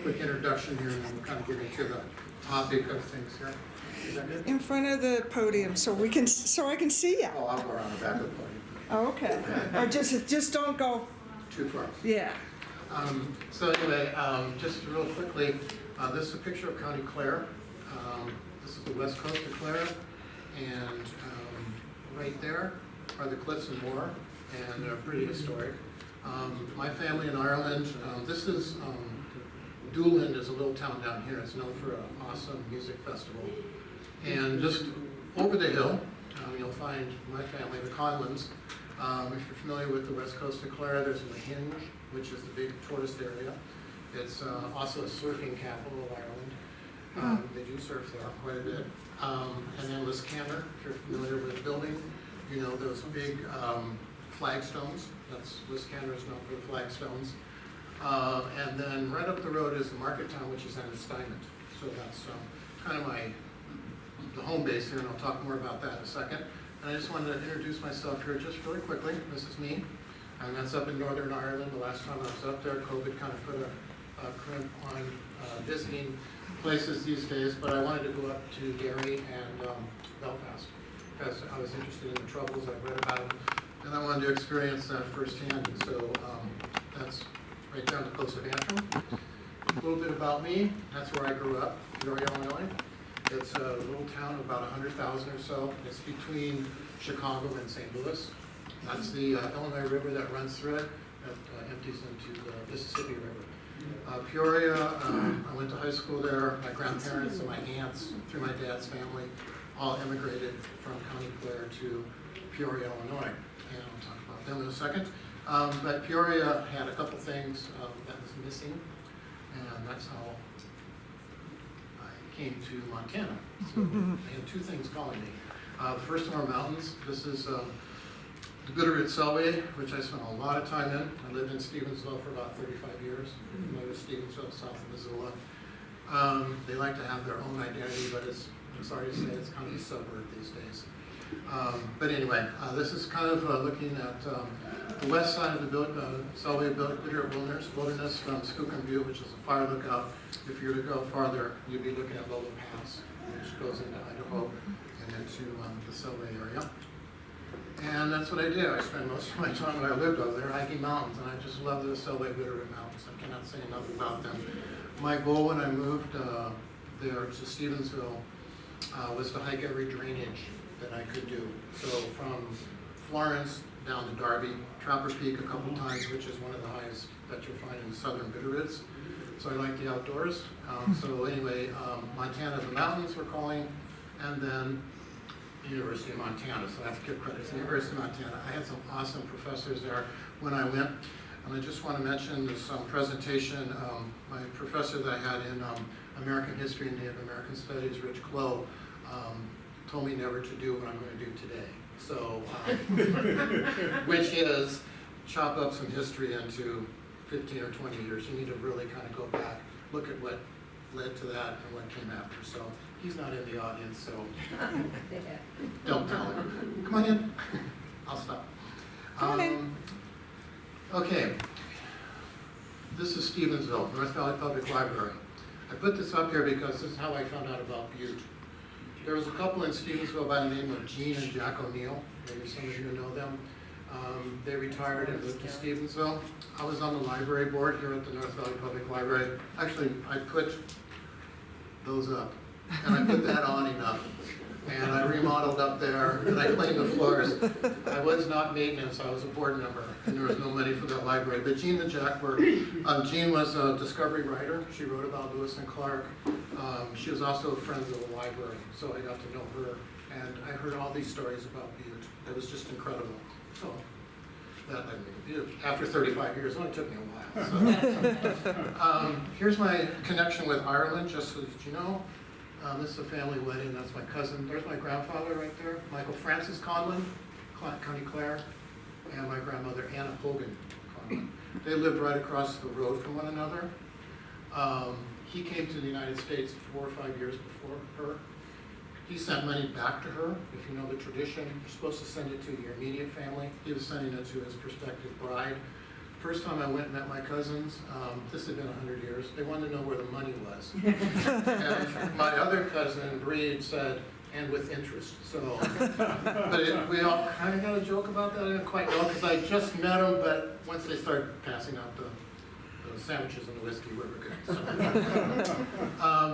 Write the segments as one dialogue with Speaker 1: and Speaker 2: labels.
Speaker 1: quick introduction here, and then we'll kind of get into the topic of things here. Is that good?
Speaker 2: In front of the podium so I can see you.
Speaker 1: Oh, I'll go around the back of the podium.
Speaker 2: Oh, okay. Or just don't go.
Speaker 1: Too far.
Speaker 2: Yeah.
Speaker 1: So anyway, just real quickly, this is a picture of County Clare. This is the west coast of Clare, and right there are the Cliffs and Moor, and they're pretty historic. My family in Ireland, this is, Dublin is a little town down here. It's known for an awesome music festival. And just over the hill, you'll find my family, the Conlans. If you're familiar with the west coast of Clare, there's Lahinge, which is the big tourist area. It's also a surfing capital of Ireland. They do surf there quite a bit. And then Liscannor, if you're familiar with the building, you know those big flagstones. That's Liscannor is known for the flagstones. And then right up the road is the market town, which is Ennistimon. So that's kind of the home base here, and I'll talk more about that in a second. And I just wanted to introduce myself here just really quickly. This is me, and that's up in Northern Ireland. The last time I was up there, COVID kind of put a crimp on visiting places these days, but I wanted to go up to Derry and Belfast because I was interested in the troubles. I've read about them, and I wanted to experience that firsthand. And so that's right down the coast of Antrim. A little bit about me. That's where I grew up, Peoria, Illinois. It's a little town of about 100,000 or so. It's between Chicago and St. Louis. That's the Illinois River that runs through it, that empties into the Mississippi River. Peoria, I went to high school there. My grandparents and my aunts, through my dad's family, all immigrated from County Clare to Peoria, Illinois. And I'll talk about them in a second. But Peoria had a couple things that was missing, and that's how I came to Montana. So I had two things calling me. The first one are mountains. This is the Bitterroot-Selway, which I spent a lot of time in. I lived in Stevensville for about 35 years. If you're familiar with Stevensville, south of Missoula. They like to have their own identity, but I'm sorry to say, it's kind of a suburb these days. But anyway, this is kind of looking at the west side of the Selway Bitterroot Wilderness from Skookum Butte, which is a fire lookout. If you were to go farther, you'd be looking at Lola Pass, which goes into Idaho and into the Selway area. And that's what I did. I spent most of my time when I lived over there hiking mountains, and I just love the Selway Bitterroot Mountains. I cannot say enough about them. My goal when I moved there to Stevensville was to hike every drainage that I could do. So from Florence down to Darby, Trapper Peak a couple times, which is one of the highest that you'll find in the southern Bitterroots. So I like the outdoors. So anyway, Montana, the mountains we're calling, and then University of Montana. So I have to give credit to the University of Montana. I had some awesome professors there when I went. And I just want to mention this presentation. My professor that I had in American History and Native American Studies, Rich Clow, told me never to do what I'm going to do today. So, which is chop up some history into 15 or 20 years. You need to really kind of go back, look at what led to that and what came after. So he's not in the audience, so don't tell him. Come on in. I'll stop. Okay. This is Stevensville, North Valley Public Library. I put this up here because this is how I found out about Butte. There was a couple in Stevensville by the name of Gene and Jack O'Neill. Maybe some of you know them. They retired and moved to Stevensville. I was on the library board here at the North Valley Public Library. Actually, I put those up, and I put that awning up, and I remodeled up there, and I cleaned the floors. I was not maintenance, I was a board member, and there was no money for that library. But Gene and Jack were, Gene was a discovery writer. She wrote about Lewis and Clark. She was also friends of the library, so I got to know her, and I heard all these stories about Butte. It was just incredible. So that led me to Butte. After 35 years, it only took me a while. So. Here's my connection with Ireland, just so that you know. This is a family wedding. That's my cousin. There's my grandfather right there, Michael Francis Conlan, County Clare, and my grandmother, Anna Hogan Conlan. They lived right across the road from one another. He came to the United States 4 or 5 years before her. He sent money back to her. If you know the tradition, you're supposed to send it to your immediate family. He was sending it to his prospective bride first time I went and met my cousins, this had been 100 years, they wanted to know where the money was. And my other cousin, Breed, said, and with interest, so. But we all kind of got a joke about that, I didn't quite know, because I just met them, but once they started passing out the sandwiches and the whiskey, we were good, so.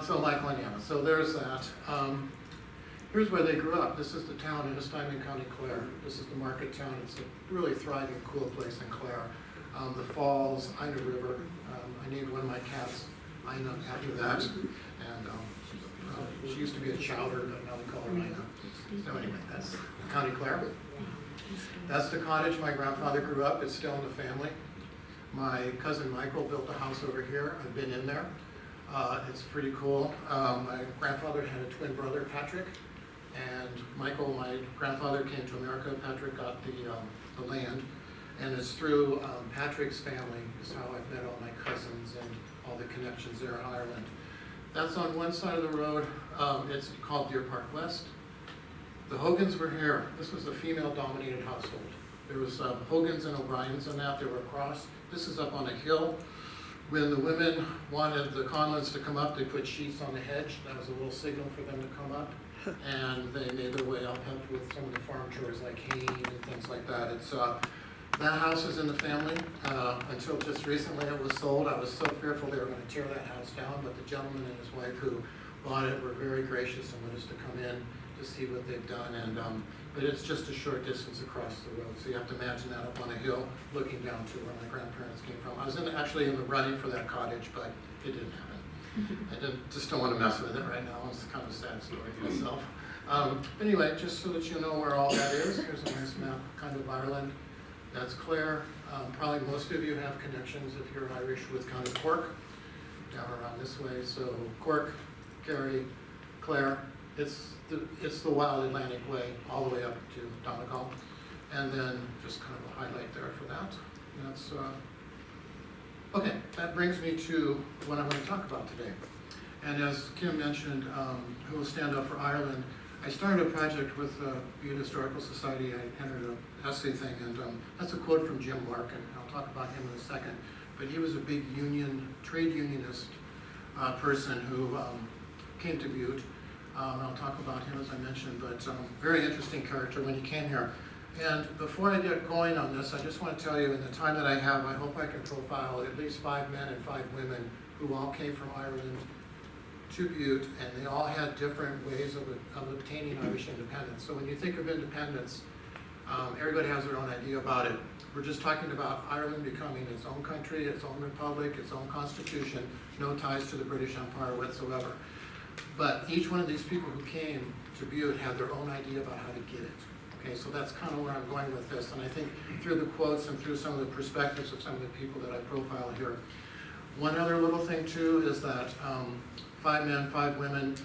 Speaker 1: So Michael and Anna, so there's that. Here's where they grew up. This is the town in County Clare. This is the market town. It's a really thriving, cool place in Clare. The falls, Ina River. I named one of my cats Ina after that. And she used to be a chowder, but now they call her Ina. So anyway, that's County Clare. That's the cottage my grandfather grew up. It's still in the family. My cousin Michael built a house over here. I've been in there. It's pretty cool. My grandfather had a twin brother, Patrick. And Michael, my grandfather, came to America. Patrick got the land. And it's through Patrick's family is how I've met all my cousins and all the connections there in Ireland. That's on one side of the road. It's called Deer Park West. The Hogans were here. This was a female-dominated household. There was Hogans and O'Briens in that. They were across. This is up on a hill. When the women wanted the Conlans to come up, they put sheets on the hedge. That was a little signal for them to come up. And they made their way up, helped with some of the farm chores like haying and things like that. It's that house is in the family until just recently it was sold. I was so fearful they were going to tear that house down, but the gentleman and his wife who bought it were very gracious and wanted us to come in to see what they've done. And but it's just a short distance across the road, so you have to imagine that up on a hill looking down to where my grandparents came from. I was actually in the running for that cottage, but it didn't happen. I just don't want to mess with it right now. It's kind of a sad story in itself. Anyway, just so that you know where all that is, here's a nice map kind of Ireland. That's Clare. Probably most of you have connections if you're Irish with County Cork, down around this way. So Cork, Kerry, Clare. It's the wild Atlantic way all the way up to Donegal. And then just kind of a highlight there for that. That's okay, that brings me to what I'm going to talk about today. And as Kim mentioned, who will stand up for Ireland, I started a project with the Butte Historical Society. I entered an essay thing, and that's a quote from Jim Larkin. I'll talk about him in a second. But he was a big trade unionist person who came to Butte. I'll talk about him as I mentioned, but very interesting character when he came here. And before I get going on this, I just want to tell you in the time that I have, I hope I can profile at least 5 men and 5 women who all came from Ireland to Butte, and they all had different ways of obtaining Irish independence. So when you think of independence, everybody has their own idea about it. We're just talking about Ireland becoming its own country, its own republic, its own constitution, no ties to the British Empire whatsoever. But each one of these people who came to Butte had their own idea about how to get it. Okay, so that's kind of where I'm going with this. And I think through the quotes and through some of the perspectives of some of the people that I profile here. One other little thing too is that 5 men, 5 women,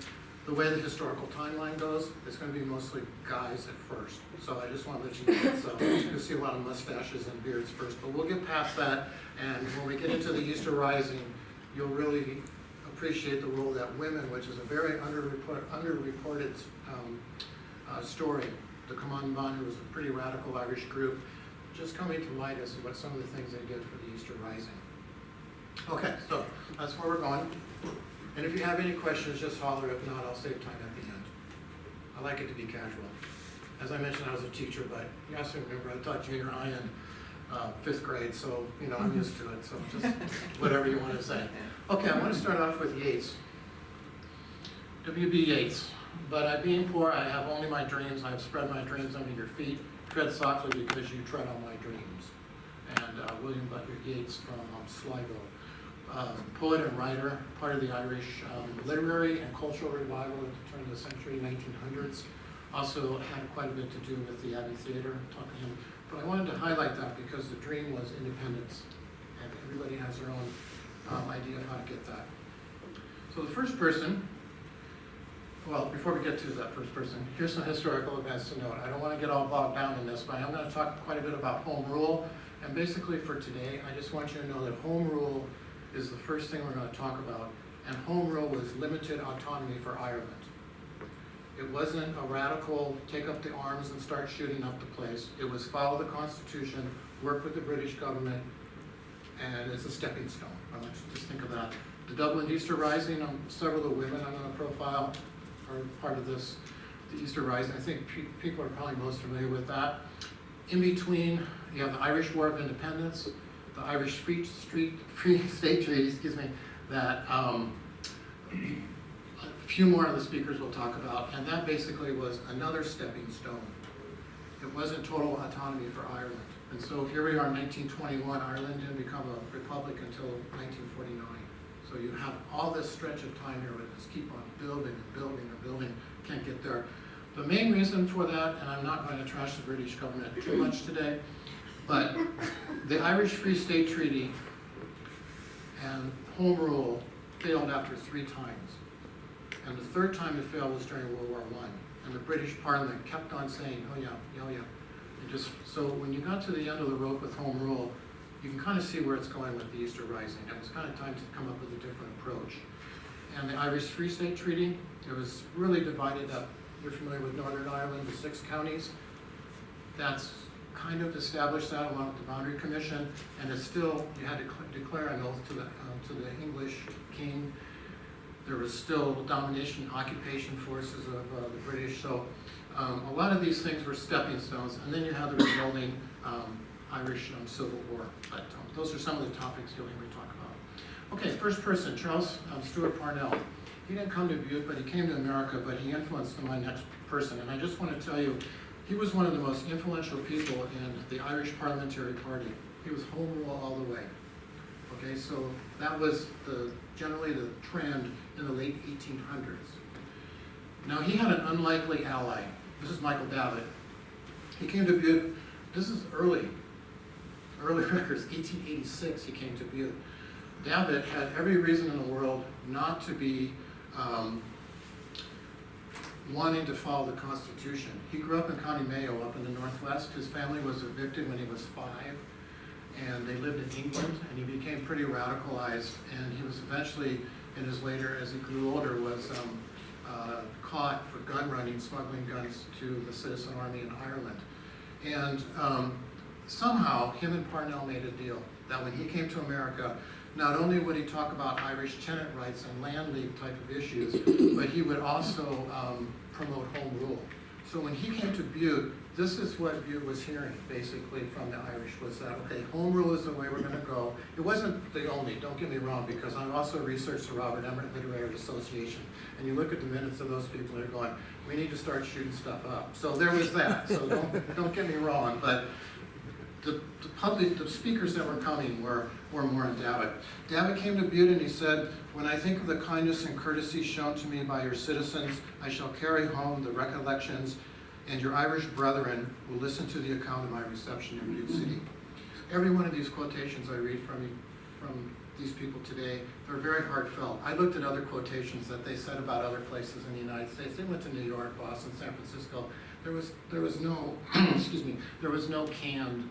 Speaker 1: the way the historical timeline goes, it's going to be mostly guys at first. So I just want to let you know that. So you'll see a lot of mustaches and beards first, but we'll get past that. And when we get into the Easter Rising, you'll really appreciate the role that women, which is a very underreported story. The Commandant, who was a pretty radical Irish group, just coming to light as to what some of the things they did for the Easter Rising. Okay, so that's where we're going. And if you have any questions, just holler. If not, I'll save time at the end. I like it to be casual. As I mentioned, I was a teacher, but you also remember I taught junior high and 5th grade, so you know I'm used to it. So just whatever you want to say. Okay, I want to start off with Yeats. W.B. Yeats. But I, being poor, I have only my dreams. I have spread my dreams under your feet. Tread softly because you tread on my dreams. And William Butler Yeats from Sligo. Poet and writer, part of the Irish literary and cultural revival at the turn of the century, 1900s. Also had quite a bit to do with the Abbey Theatre, talking to him. But I wanted to highlight that because the dream was independence. And everybody has their own idea of how to get that. So the first person, well, before we get to that first person, here's some historical events to note. I don't want to get all bogged down in this, but I'm going to talk quite a bit about home rule. And basically for today, I just want you to know that home rule is the first thing we're going to talk about. And home rule was limited autonomy for Ireland. It wasn't a radical take up the arms and start shooting up the place. It was follow the Constitution, work with the British government, and it's a stepping stone. Let's just think of that. The Dublin Easter Rising, several of the women I'm going to profile are part of this. The Easter Rising, I think people are probably most familiar with that. In between, you have the Irish War of Independence, the Irish Free State Treaty, that a few more of the speakers will talk about, and that basically was another stepping stone. It wasn't total autonomy for Ireland. And so here we are in 1921, Ireland didn't become a republic until 1949. So you have all this stretch of time here where just keep on building and building and building, can't get there. The main reason for that, and I'm not going to trash the British government too much today, but the Irish Free State Treaty and Home Rule failed after 3 times. And the third time it failed was during World War I. And the British Parliament kept on saying, oh yeah, oh yeah. So when you got to the end of the rope with Home Rule, you can kind of see where it's going with the Easter Rising. It was kind of time to come up with a different approach. And the Irish Free State Treaty, it was really divided up. You're familiar with Northern Ireland, the 6 counties. That's kind of established that along with the Boundary Commission, and it's still, you had to declare an oath to the English king. There was still domination, occupation forces of the British. So a lot of these things were stepping stones, and then you have the resulting Irish Civil War. But those are some of the topics you'll hear me talk about. Okay, first person, Charles Stewart Parnell. He didn't come to Butte, but he came to America, but he influenced my next person. And I just want to tell you, he was one of the most influential people in the Irish Parliamentary Party. He was Home Rule all the way. Okay, so that was generally the trend in the late 1800s. Now he had an unlikely ally. This is Michael Davitt. He came to Butte, this is early records, 1886 he came to Butte. Davitt had every reason in the world not to be wanting to follow the Constitution. He grew up in County Mayo up in the Northwest. His family was evicted when he was 5, and they lived in England, and he became pretty radicalized, and he was eventually, in his later, as he grew older, was caught for gun running, smuggling guns to the Citizen Army in Ireland. And somehow, him and Parnell made a deal that when he came to America, not only would he talk about Irish tenant rights and land league type of issues, but he would also promote Home Rule. So when he came to Butte, this is what Butte was hearing basically from the Irish, was that, okay, Home Rule is the way we're gonna go. It wasn't the only, don't get me wrong, because I also researched the Robert Emmet Literary Association, and you look at the minutes of those people, they're going, we need to start shooting stuff up. So there was that, so don't get me wrong, but the speakers that were coming were more in Davitt. Davitt came to Butte and he said, when I think of the kindness and courtesy shown to me by your citizens, I shall carry home the recollections, and your Irish brethren will listen to the account of my reception in Butte City. Every one of these quotations I read from these people today, they're very heartfelt. I looked at other quotations that they said about other places in the United States. They went to New York, Boston, San Francisco. There was no, excuse me, there was no canned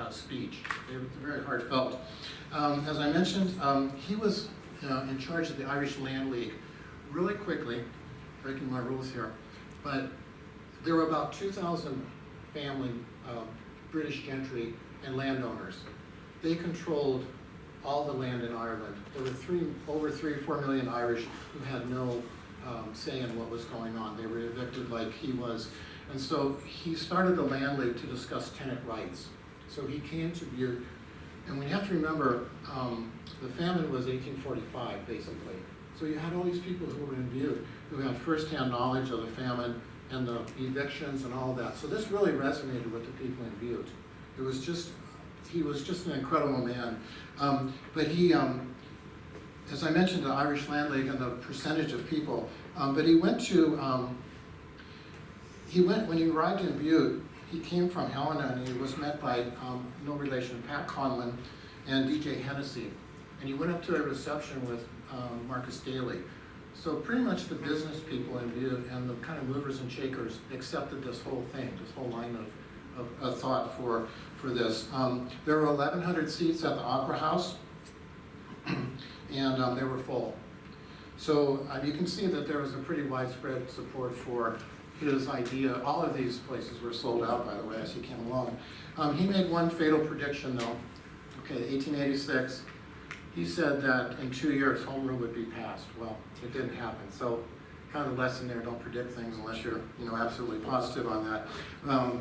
Speaker 1: speech. They were very heartfelt. As I mentioned, he was in charge of the Irish Land League. Really quickly, breaking my rules here, but there were about 2,000 family British gentry and landowners. They controlled all the land in Ireland. There were over 3 or 4 million Irish who had no say in what was going on. They were evicted like he was. And so he started the Land League to discuss tenant rights. So he came to Butte, and we have to remember, the famine was 1845, basically. So you had all these people who were in Butte who had firsthand knowledge of the famine and the evictions and all that. So this really resonated with the people in Butte. He was just an incredible man. But he, as I mentioned, the Irish Land League and the percentage of people, but he went to, when he arrived in Butte, he came from Helena, and he was met by, no relation, Pat Conlon and DJ Hennessy. And he went up to a reception with Marcus Daly. So pretty much the business people in Butte and the kind of movers and shakers accepted this whole thing, this whole line of thought for this. There were 1,100 seats at the Opera House, and they were full. So you can see that there was a pretty widespread support for his idea. All of these places were sold out, by the way, as he came along. He made one fatal prediction, though. Okay, 1886, he said that in 2 years, home rule would be passed. Well, it didn't happen. So kind of a lesson there, don't predict things unless you're, absolutely positive on that.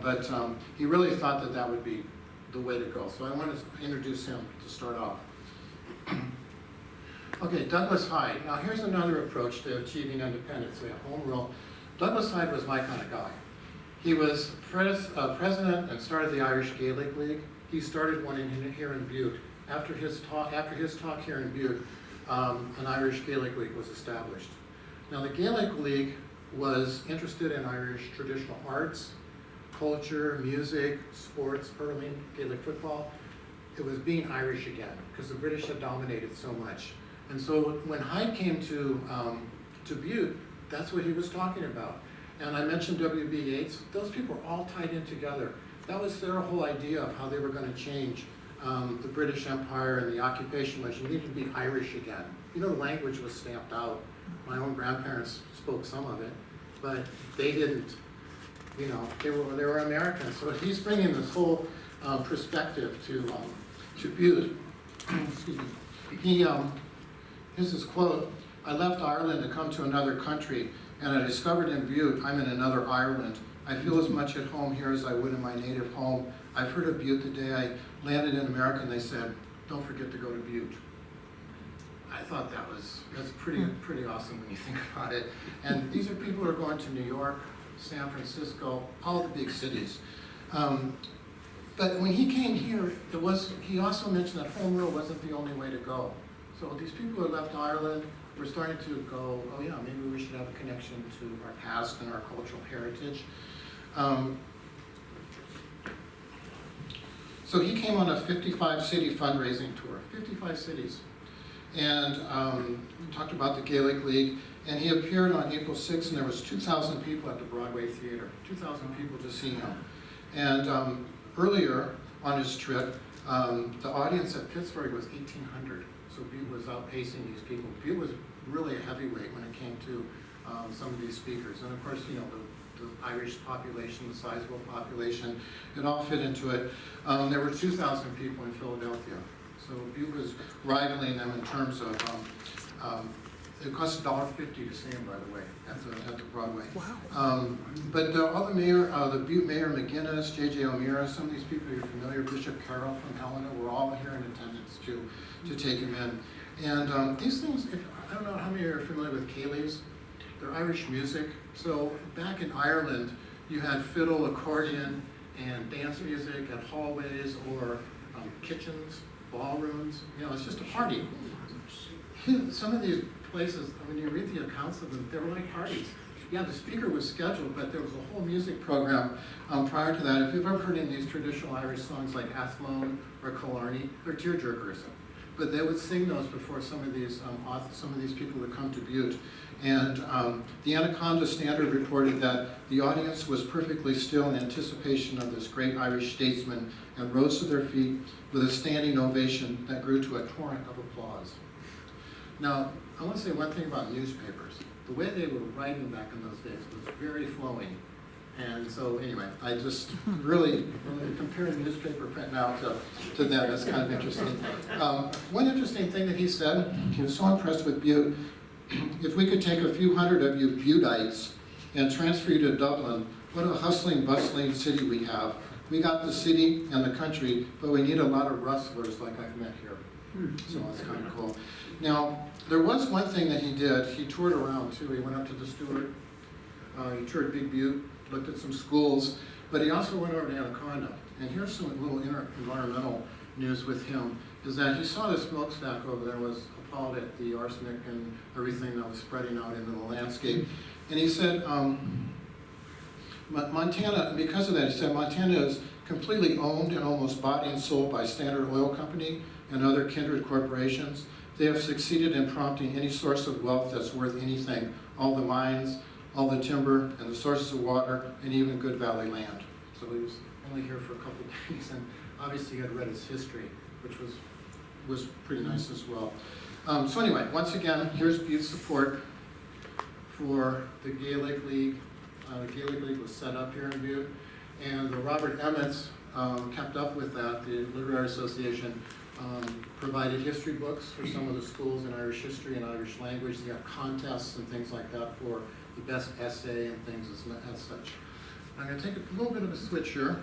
Speaker 1: But he really thought that that would be the way to go. So I wanted to introduce him to start off. Okay, Douglas Hyde. Now here's another approach to achieving independence. We have home rule. Douglas Hyde was my kind of guy. He was president and started the Irish Gaelic League. He started one here in Butte. After his talk here in Butte, an Irish Gaelic League was established. Now the Gaelic League was interested in Irish traditional arts, culture, music, sports, hurling, Gaelic football. It was being Irish again because the British had dominated so much. And so when Hyde came to Butte, that's what he was talking about. And I mentioned W.B. Yeats. Those people were all tied in together. That was their whole idea of how they were going to change the British Empire and the occupation was you needed to be Irish again. The language was stamped out. My own grandparents spoke some of it, but they didn't. They were Americans. So he's bringing this whole perspective to Butte. Excuse me. Here's his quote: "I left Ireland to come to another country, and I discovered in Butte I'm in another Ireland. I feel as much at home here as I would in my native home. I've heard of Butte the day I landed in America, and they said, 'Don't forget to go to Butte.'" I thought that's pretty awesome when you think about it. And these are people who are going to New York, San Francisco, all the big cities. But when he came here, he also mentioned that home rule wasn't the only way to go. So these people who left Ireland were starting to go, oh yeah, maybe we should have a connection to our past and our cultural heritage. So he came on a 55-city fundraising tour, 55 cities, and talked about the Gaelic League. And he appeared on April 6th, and there was 2,000 people at the Broadway Theater, 2,000 people to see him. And earlier on his trip, the audience at Pittsburgh was 1,800. So Butte was outpacing these people. Butte was really a heavyweight when it came to some of these speakers. And of course, the Irish population, the sizable population, it all fit into it. There were 2,000 people in Philadelphia. So Butte was rivaling them in terms of, it cost $1.50 to see him, by the way, at the Broadway.
Speaker 2: Wow.
Speaker 1: But all the mayor, the Butte Mayor McGinnis, J.J. O'Meara, some of these people you're familiar, Bishop Carroll from Helena, were all here in attendance to take him in. And these things, I don't know how many are familiar with Céilís. They're Irish music. So back in Ireland, you had fiddle, accordion, and dance music at hallways or kitchens, ballrooms. It's just a party. Some of these places, when you read the accounts of them, they were like parties. Yeah, the speaker was scheduled, but there was a whole music program prior to that. If you've ever heard any of these traditional Irish songs like Athlone or Killarney, they're tearjerkers. But they would sing those before some of these people would come to Butte. And the Anaconda Standard reported that the audience was perfectly still in anticipation of this great Irish statesman and rose to their feet with a standing ovation that grew to a torrent of applause. Now, I want to say one thing about newspapers. The way they were writing back in those days was very flowing. And so anyway, I just really comparing newspaper print now to that, that's kind of interesting. One interesting thing that he said, he was so impressed with Butte, if we could take a few hundred of you Buttites and transfer you to Dublin, what a hustling, bustling city we have. We got the city and the country, but we need a lot of rustlers like I've met here. So that's kind of cool. Now, there was one thing that he did. He toured around too. He went up to the Stewart. He toured Big Butte, looked at some schools, but he also went over to Anaconda. And here's some little environmental news with him, is that he saw the smokestack over there, was appalled at the arsenic and everything that was spreading out into the landscape. And he said, Montana, because of that, he said, Montana is completely owned and almost bought and sold by Standard Oil Company and other kindred corporations. They have succeeded in prompting any source of wealth that's worth anything, all the mines, all the timber, and the sources of water, and even good valley land. So he was only here for a couple of days, and obviously he had read his history, which was pretty nice as well. So anyway, once again, here's Butte's support for the Gaelic League. The Gaelic League was set up here in Butte, and the Robert Emmets kept up with that, the Literary Association, provided history books for some of the schools in Irish history and Irish language. They have contests and things like that for the best essay and things as such. I'm going to take a little bit of a switch here.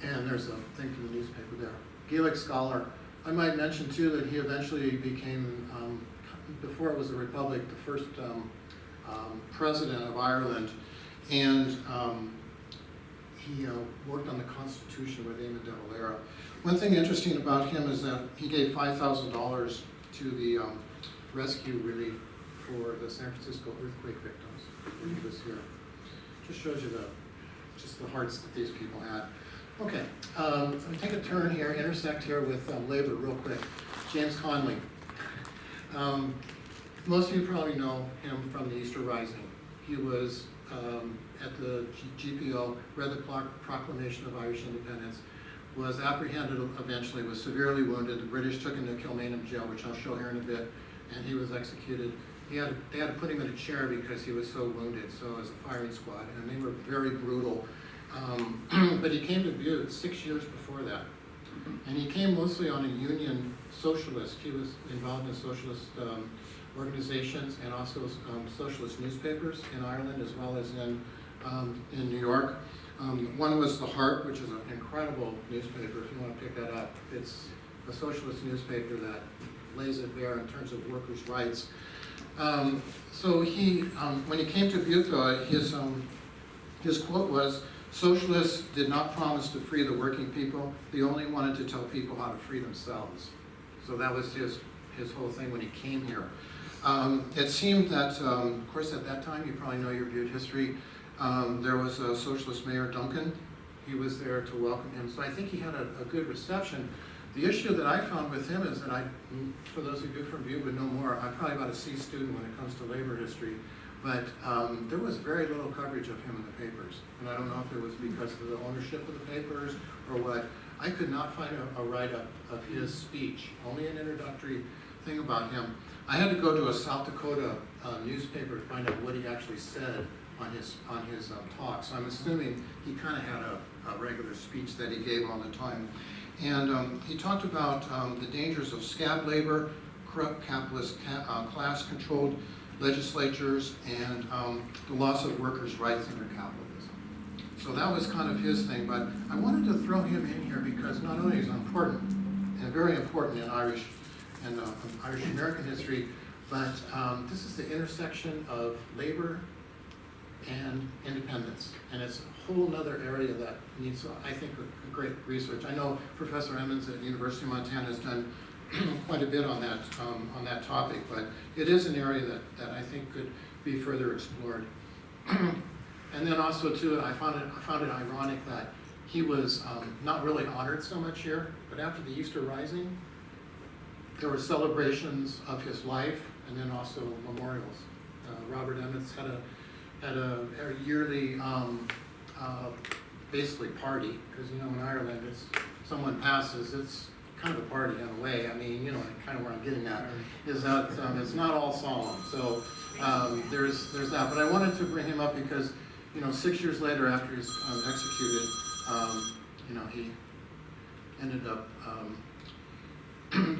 Speaker 1: And there's a thing from the newspaper there. Gaelic scholar. I might mention too that he eventually became, before it was a republic, the first president of Ireland. And he worked on the Constitution with Eamon Devalera. One thing interesting about him is that he gave $5,000 to the rescue relief for the San Francisco earthquake victims when he was here. Just shows you just the hearts that these people had. Okay, let me take a turn here, intersect here with labor real quick. James Conley. Most of you probably know him from the Easter Rising. He was at the GPO, read the Proclamation of Irish Independence, was apprehended eventually, was severely wounded. The British took him to Kilmainham Jail, which I'll show here in a bit, and he was executed. They had to put him in a chair because he was so wounded, so as a firing squad, and they were very brutal. But he came to Butte 6 years before that. And he came mostly on a union socialist. He was involved in socialist organizations and also socialist newspapers in Ireland as well as in New York. One was the Harp, which is an incredible newspaper if you want to pick that up. It's a socialist newspaper that lays it bare in terms of workers' rights. So he, when he came to Butte, his quote was, "Socialists did not promise to free the working people. They only wanted to tell people how to free themselves." So that was his whole thing when he came here. It seemed that, of course, at that time, you probably know your Butte history, there was a socialist mayor, Duncan. He was there to welcome him. So I think he had a good reception. The issue that I found with him is that for those of you from Butte would know more, I'm probably about a C student when it comes to labor history. But there was very little coverage of him in the papers. And I don't know if it was because of the ownership of the papers or what. I could not find a write-up of his speech, only an introductory thing about him. I had to go to a South Dakota newspaper to find out what he actually said on his talk. So I'm assuming he kind of had a regular speech that he gave all the time. And he talked about the dangers of scab labor, corrupt capitalist class-controlled legislatures, and the loss of workers' rights under capitalism. So that was kind of his thing, but I wanted to throw him in here because not only is he important, and very important in Irish and Irish American history, but this is the intersection of labor and independence. And it's a whole other area that needs, I think, a great research. I know Professor Emmons at University of Montana has done quite a bit on that topic, but it is an area that I think could be further explored. And then also too, I found it ironic that he was not really honored so much here, but after the Easter Rising, there were celebrations of his life and then also memorials. Robert Emmons had a yearly basically party, because you know in Ireland it's someone passes, it's kind of a party in a way. I mean, you know, kind of where I'm getting at is that it's not all solemn. So there's that. But I wanted to bring him up because, you know, 6 years later after he's executed, you know, he ended up,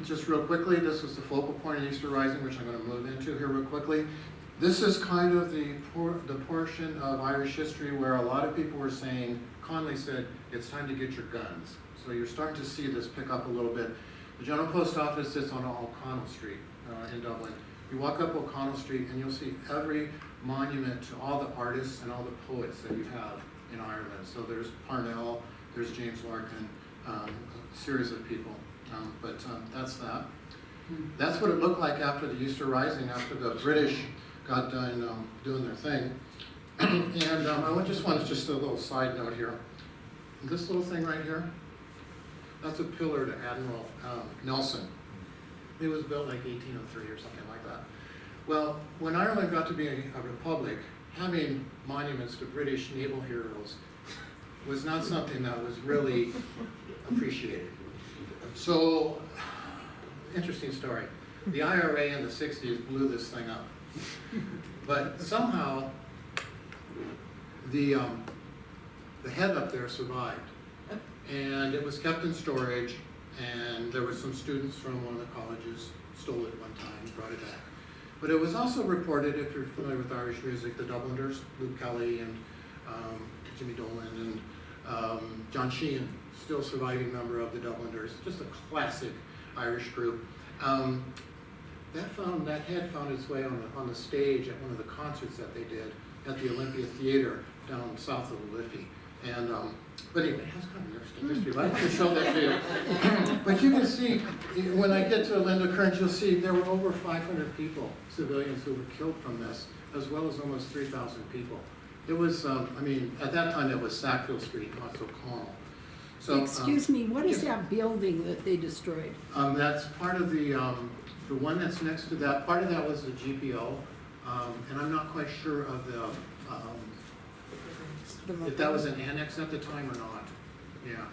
Speaker 1: just real quickly, this was the focal point of Easter Rising, which I'm going to move into here real quickly. This is kind of the portion of Irish history where a lot of people were saying, Conley said, it's time to get your guns. So you're starting to see this pick up a little bit. The General Post Office sits on O'Connell Street in Dublin. You walk up O'Connell Street and you'll see every monument to all the artists and all the poets that you have in Ireland. So there's Parnell, there's James Larkin, a series of people. But that's that. That's what it looked like after the Easter Rising, after the British got done doing their thing. And I just wanted just a little side note here. This little thing right here, that's a pillar to Admiral Nelson. It was built like 1803 or something like that. Well, when Ireland got to be a republic, having monuments to British naval heroes was not something that was really appreciated. So, interesting story. The IRA in the 60s blew this thing up. But somehow, the head up there survived. And it was kept in storage, and there were some students from one of the colleges stole it one time and brought it back. But it was also reported, if you're familiar with Irish music, the Dubliners, Luke Kelly and Jimmy Dolan and John Sheehan, still surviving member of the Dubliners, just a classic Irish group. That had found its way on the stage at one of the concerts that they did at the Olympia Theater down south of Liffey. And but anyway, it has kind of interesting history. But I want to show that to you. But you can see, when I get to Linda Kearns, you'll see there were over 500 people, civilians, who were killed from this, as well as almost 3,000 people. It was, I mean, at that time it was Sackville Street, not so Conley. So,
Speaker 3: Excuse me, what is that building that they destroyed?
Speaker 1: That's part of the one that's next to that. Part of that was the GPO, and I'm not quite sure of the if that was an annex at the time or not. Yeah,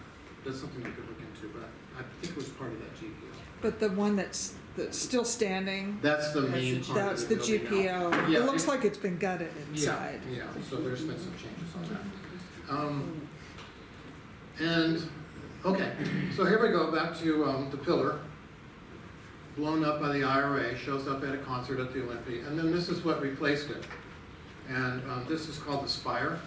Speaker 1: that's something we could look into, but I think it was part of that GPO.
Speaker 2: But the one that's still standing,
Speaker 1: That's the main part
Speaker 2: that's
Speaker 1: of
Speaker 2: the
Speaker 1: building now.
Speaker 2: GPO.
Speaker 1: Yeah,
Speaker 2: It looks like it's been gutted inside.
Speaker 1: Yeah, so there's been some changes on that. And, okay, so here we go back to the pillar, blown up by the IRA, shows up at a concert at the Olympia, and then this is what replaced it. And this is called the Spire,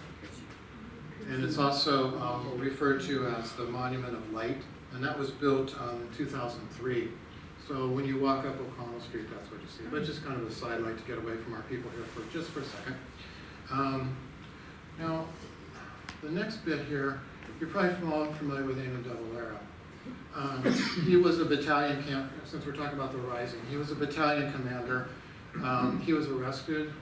Speaker 1: and it's also referred to as the Monument of Light, and that was built in 2003. So when you walk up O'Connell Street, that's what you see. But just kind of a sidelight to get away from our people here for just for a second. Now, the next bit here, you're probably all familiar with Eamon Devalera. He was a battalion camp, since we're talking about the Rising, he was a battalion commander. He was arrested,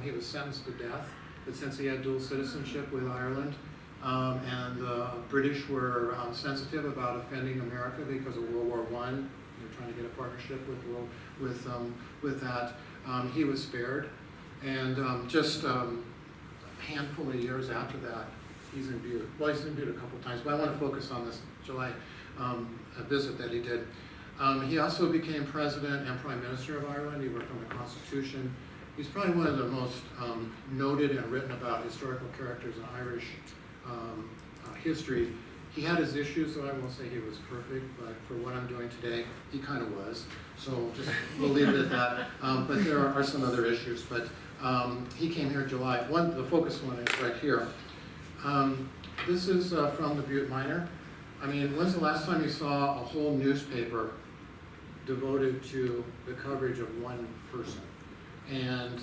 Speaker 1: he was sentenced to death, but since he had dual citizenship with Ireland, and the British were sensitive about offending America because of World War I, they're trying to get a partnership with that, he was spared. And just a handful of years after that, he's in Butte. Well, he's in Butte a couple times, but I want to focus on this July visit that he did. He also became president and prime minister of Ireland. He worked on the Constitution. He's probably one of the most noted and written about historical characters in Irish history. He had his issues, so I won't say he was perfect, but for what I'm doing today, he kind of was. So just we'll leave it at that. But there are some other issues. But he came here in July. The focus one is right here. This is from the Butte Miner. I mean, when's the last time you saw a whole newspaper devoted to the coverage of one person? And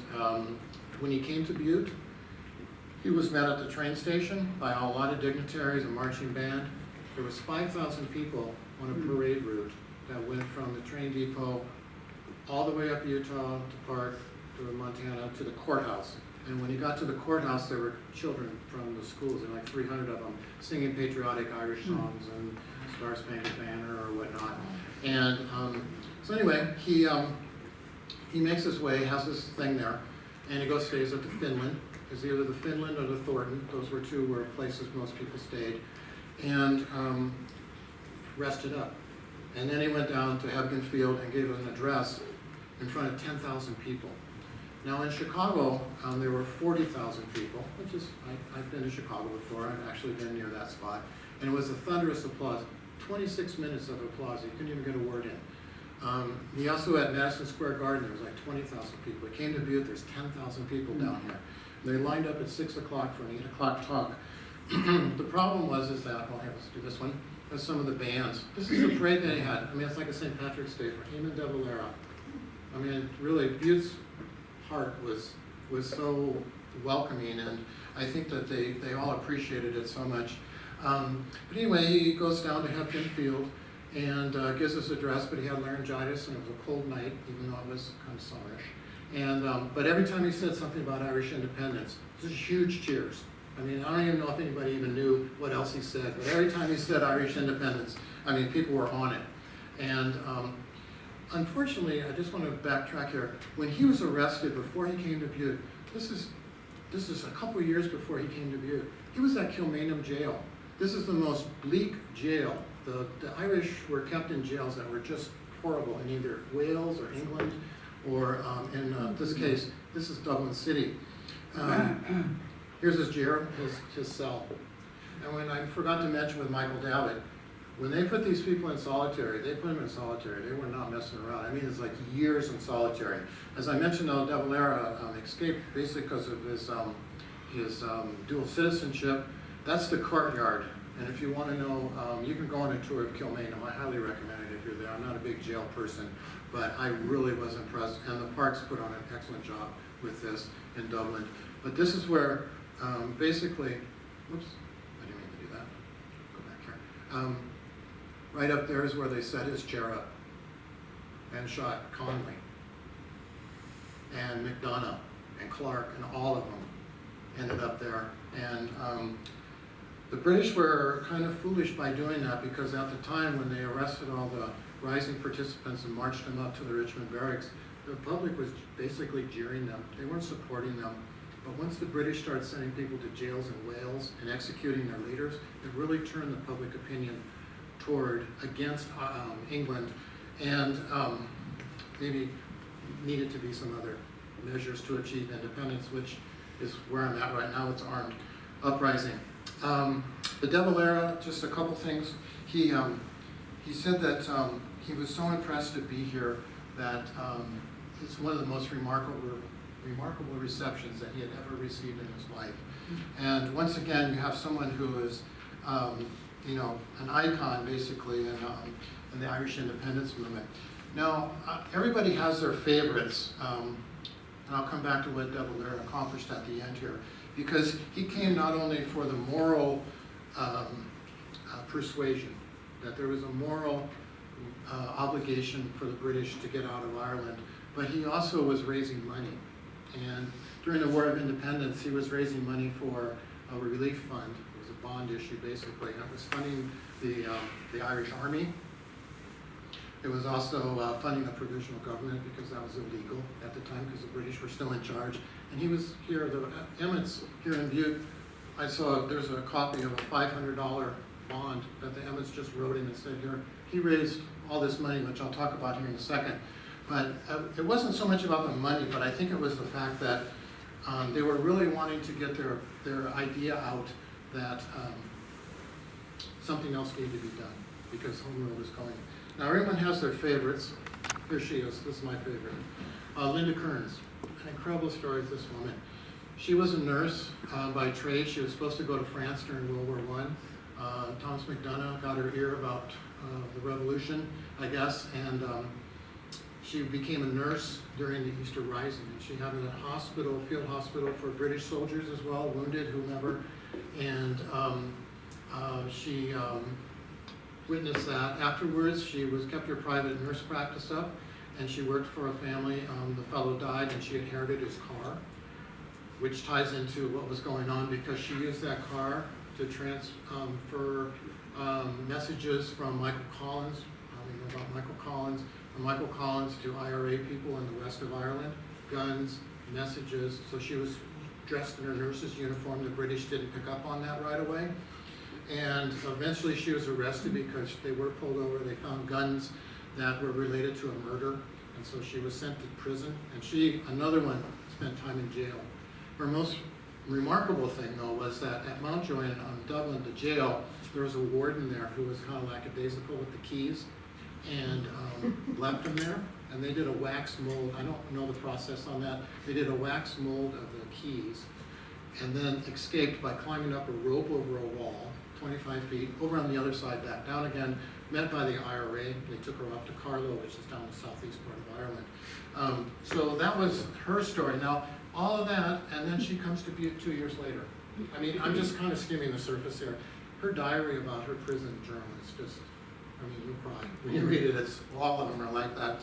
Speaker 1: when he came to Butte, he was met at the train station by a lot of dignitaries, a marching band. There was 5,000 people on a parade route that went from the train depot all the way up Utah to Park, to Montana, to the courthouse. And when he got to the courthouse, there were children from the schools, there were like 300 of them, singing patriotic Irish songs and Star Spangled Banner or whatnot. And so anyway, he makes his way, has this thing there, and he goes stays at the Finland. It's either the Finland or the Thornton. Those were two places most people stayed, and rested up. And then he went down to Hebgen Field and gave an address in front of 10,000 people. Now in Chicago, there were 40,000 people, which is, I've been to Chicago before, I've actually been near that spot, and it was a thunderous applause, 26 minutes of applause, you couldn't even get a word in. He also had Madison Square Garden, there was like 20,000 people. He came to Butte, there's 10,000 people down here. They lined up at 6 o'clock for an 8 o'clock talk. The problem was is that, well, here, let's do this one, there's some of the bands. This is the parade that he had. I mean, it's like a St. Patrick's Day for him and Devalera. I mean, really, Butte's heart was so welcoming, and I think that they all appreciated it so much. But anyway, he goes down to Hebgen Field and gives us address, but he had laryngitis and it was a cold night, even though it was kind of summerish. And but every time he said something about Irish independence, it was huge cheers. I mean, I don't even know if anybody even knew what else he said, but every time he said Irish independence, I mean, people were on it. And unfortunately, I just want to backtrack here. When he was arrested before he came to Butte, this is a couple of years before he came to Butte, he was at Kilmainham Jail. This is the most bleak jail. The Irish were kept in jails that were just horrible in either Wales or England, or in this case, this is Dublin City. Here's his jail, his cell. And when I forgot to mention with Michael Davitt, when they put these people in solitary, they put them in solitary. They were not messing around. I mean, it's like years in solitary. As I mentioned, though, Devalera escaped basically because of his dual citizenship. That's the courtyard. And if you want to know, you can go on a tour of Kilmainham. I highly recommend it if you're there. I'm not a big jail person, but I really was impressed. And the parks put on an excellent job with this in Dublin. But this is where basically, whoops, I didn't mean to do that. Go back here. Right up there is where they set his chair up and shot Conley and McDonough and Clark, and all of them ended up there. And the British were kind of foolish by doing that, because at the time when they arrested all the rising participants and marched them up to the Richmond barracks, the public was basically jeering them. They weren't supporting them. But once the British started sending people to jails in Wales and executing their leaders, it really turned the public opinion against England, and maybe needed to be some other measures to achieve independence, which is where I'm at right now. It's armed uprising. The Devalera, just a couple things. He said that he was so impressed to be here that it's one of the most remarkable receptions that he had ever received in his life. And once again, you have someone who is you know, an icon basically in the Irish independence movement. Now, everybody has their favorites, and I'll come back to what Devalera accomplished at the end here, because he came not only for the moral persuasion, that there was a moral obligation for the British to get out of Ireland, but he also was raising money. And during the War of Independence, he was raising money for a relief fund. It was a bond issue, basically, and it was funding the Irish Army. It was also funding a provisional government, because that was illegal at the time, because the British were still in charge. And he was here, the Emmets here in Butte, I saw there's a copy of a $500 bond that the Emmets just wrote in and said here, he raised all this money, which I'll talk about here in a second. But it wasn't so much about the money, but I think it was the fact that they were really wanting to get their idea out that something else needed to be done, because home rule was going. Now everyone has their favorites. Here she is, this is my favorite. Linda Kearns, an incredible story of this woman. She was a nurse by trade. She was supposed to go to France during World War I. Thomas McDonough got her ear about the revolution, I guess, and she became a nurse during the Easter Rising, and she had a hospital, field hospital for British soldiers as well, wounded, whomever, and she witnessed that. Afterwards, she kept her private nurse practice up, and she worked for a family. The fellow died, and she inherited his car, which ties into what was going on, because she used that car to transfer messages from Michael Collins. You know about Michael Collins. From Michael Collins to IRA people in the west of Ireland, guns, messages. So she was dressed in her nurse's uniform. The British didn't pick up on that right away. And eventually she was arrested because they were pulled over. They found guns that were related to a murder. And so she was sent to prison. And she, another one, spent time in jail. Her most remarkable thing, though, was that at Mountjoy in Dublin, the jail, there was a warden there who was kind of lackadaisical with the keys, and left them there. And they did a wax mold. I don't know the process on that. They did a wax mold of the keys, and then escaped by climbing up a rope over a wall, 25 feet, over on the other side, back down again, met by the IRA. They took her off to Carlow, which is down the southeast part of Ireland. So that was her story. Now, all of that, and then she comes to Butte 2 years later. I mean, I'm just kind of skimming the surface here. Her diary about her prison journal is just, I mean, you cry. When you read it, it's, all of them are like that.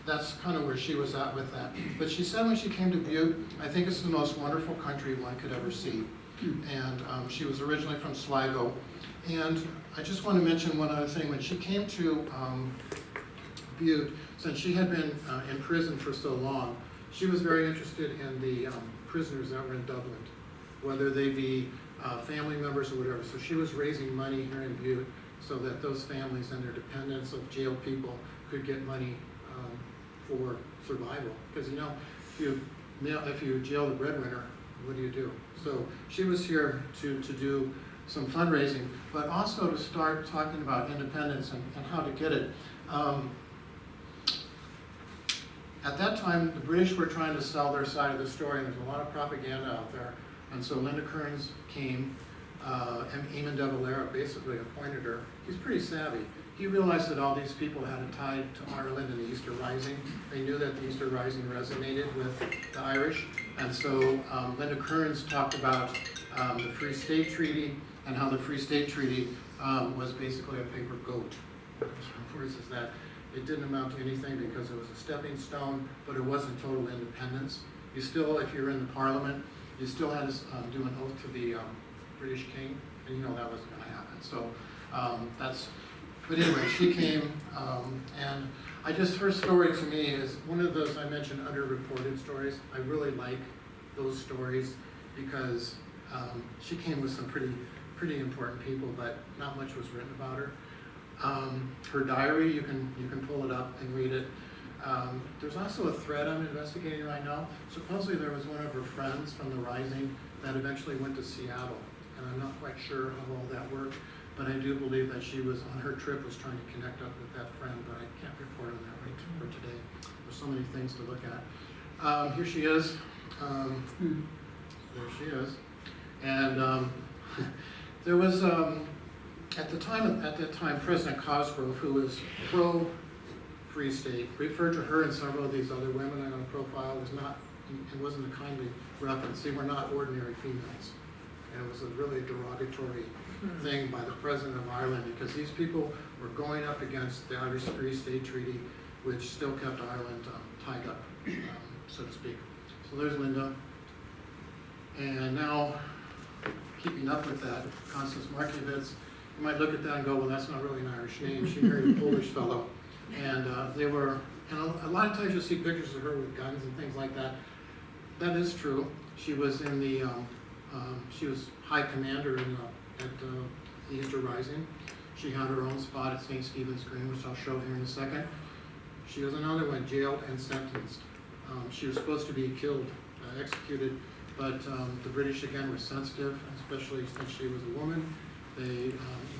Speaker 1: That's kind of where she was at with that. But she said when she came to Butte, I think it's the most wonderful country one could ever see. And she was originally from Sligo. And I just want to mention one other thing. When she came to Butte, since she had been in prison for so long, she was very interested in the prisoners that were in Dublin, whether they be family members or whatever. So she was raising money here in Butte so that those families and their dependents of jailed people could get money for survival. Because, you know, if you jail the breadwinner, what do you do? So she was here to do some fundraising, but also to start talking about independence and how to get it. At that time, the British were trying to sell their side of the story, and there's a lot of propaganda out there. And so Linda Kearns came, and Eamon Devalera basically appointed her. He's pretty savvy. He realized that all these people had a tie to Ireland and the Easter Rising. They knew that the Easter Rising resonated with the Irish. And so Linda Kearns talked about the Free State Treaty and how the Free State Treaty was basically a paper goat. Words is that it didn't amount to anything because it was a stepping stone, but it wasn't total independence. You still, if you're in the Parliament, you still had to do an oath to the British King, and you know that wasn't going to happen. So but anyway, she came, and her story to me is one of those I mentioned underreported stories. I really like those stories because she came with some pretty important people, but not much was written about her. Her diary, you can pull it up and read it. There's also a thread I'm investigating right now. Supposedly there was one of her friends from the Rising that eventually went to Seattle, and I'm not quite sure how all that worked, but I do believe that she was on her trip was trying to connect up with that friend, but I can't report on that right for today. There's so many things to look at. Here she is. There she is. And there was at that time, President Cosgrove, who was pro-Free State, referred to her and several of these other women I'm going to profile. It wasn't a kindly reference. They were not ordinary females. And it was a really derogatory thing by the President of Ireland, because these people were going up against the Irish Free State Treaty, which still kept Ireland tied up, so to speak. So there's Linda. And now, keeping up with that, Constance Markiewicz, you might look at that and go, well, that's not really an Irish name. She married a Polish fellow. And they were, and a lot of times you'll see pictures of her with guns and things like that. That is true. She was in the, she was high commander at the Easter Rising. She had her own spot at St. Stephen's Green, which I'll show here in a second. She was another one, jailed and sentenced. She was supposed to be killed, executed, but the British, again, were sensitive, especially since she was a woman. They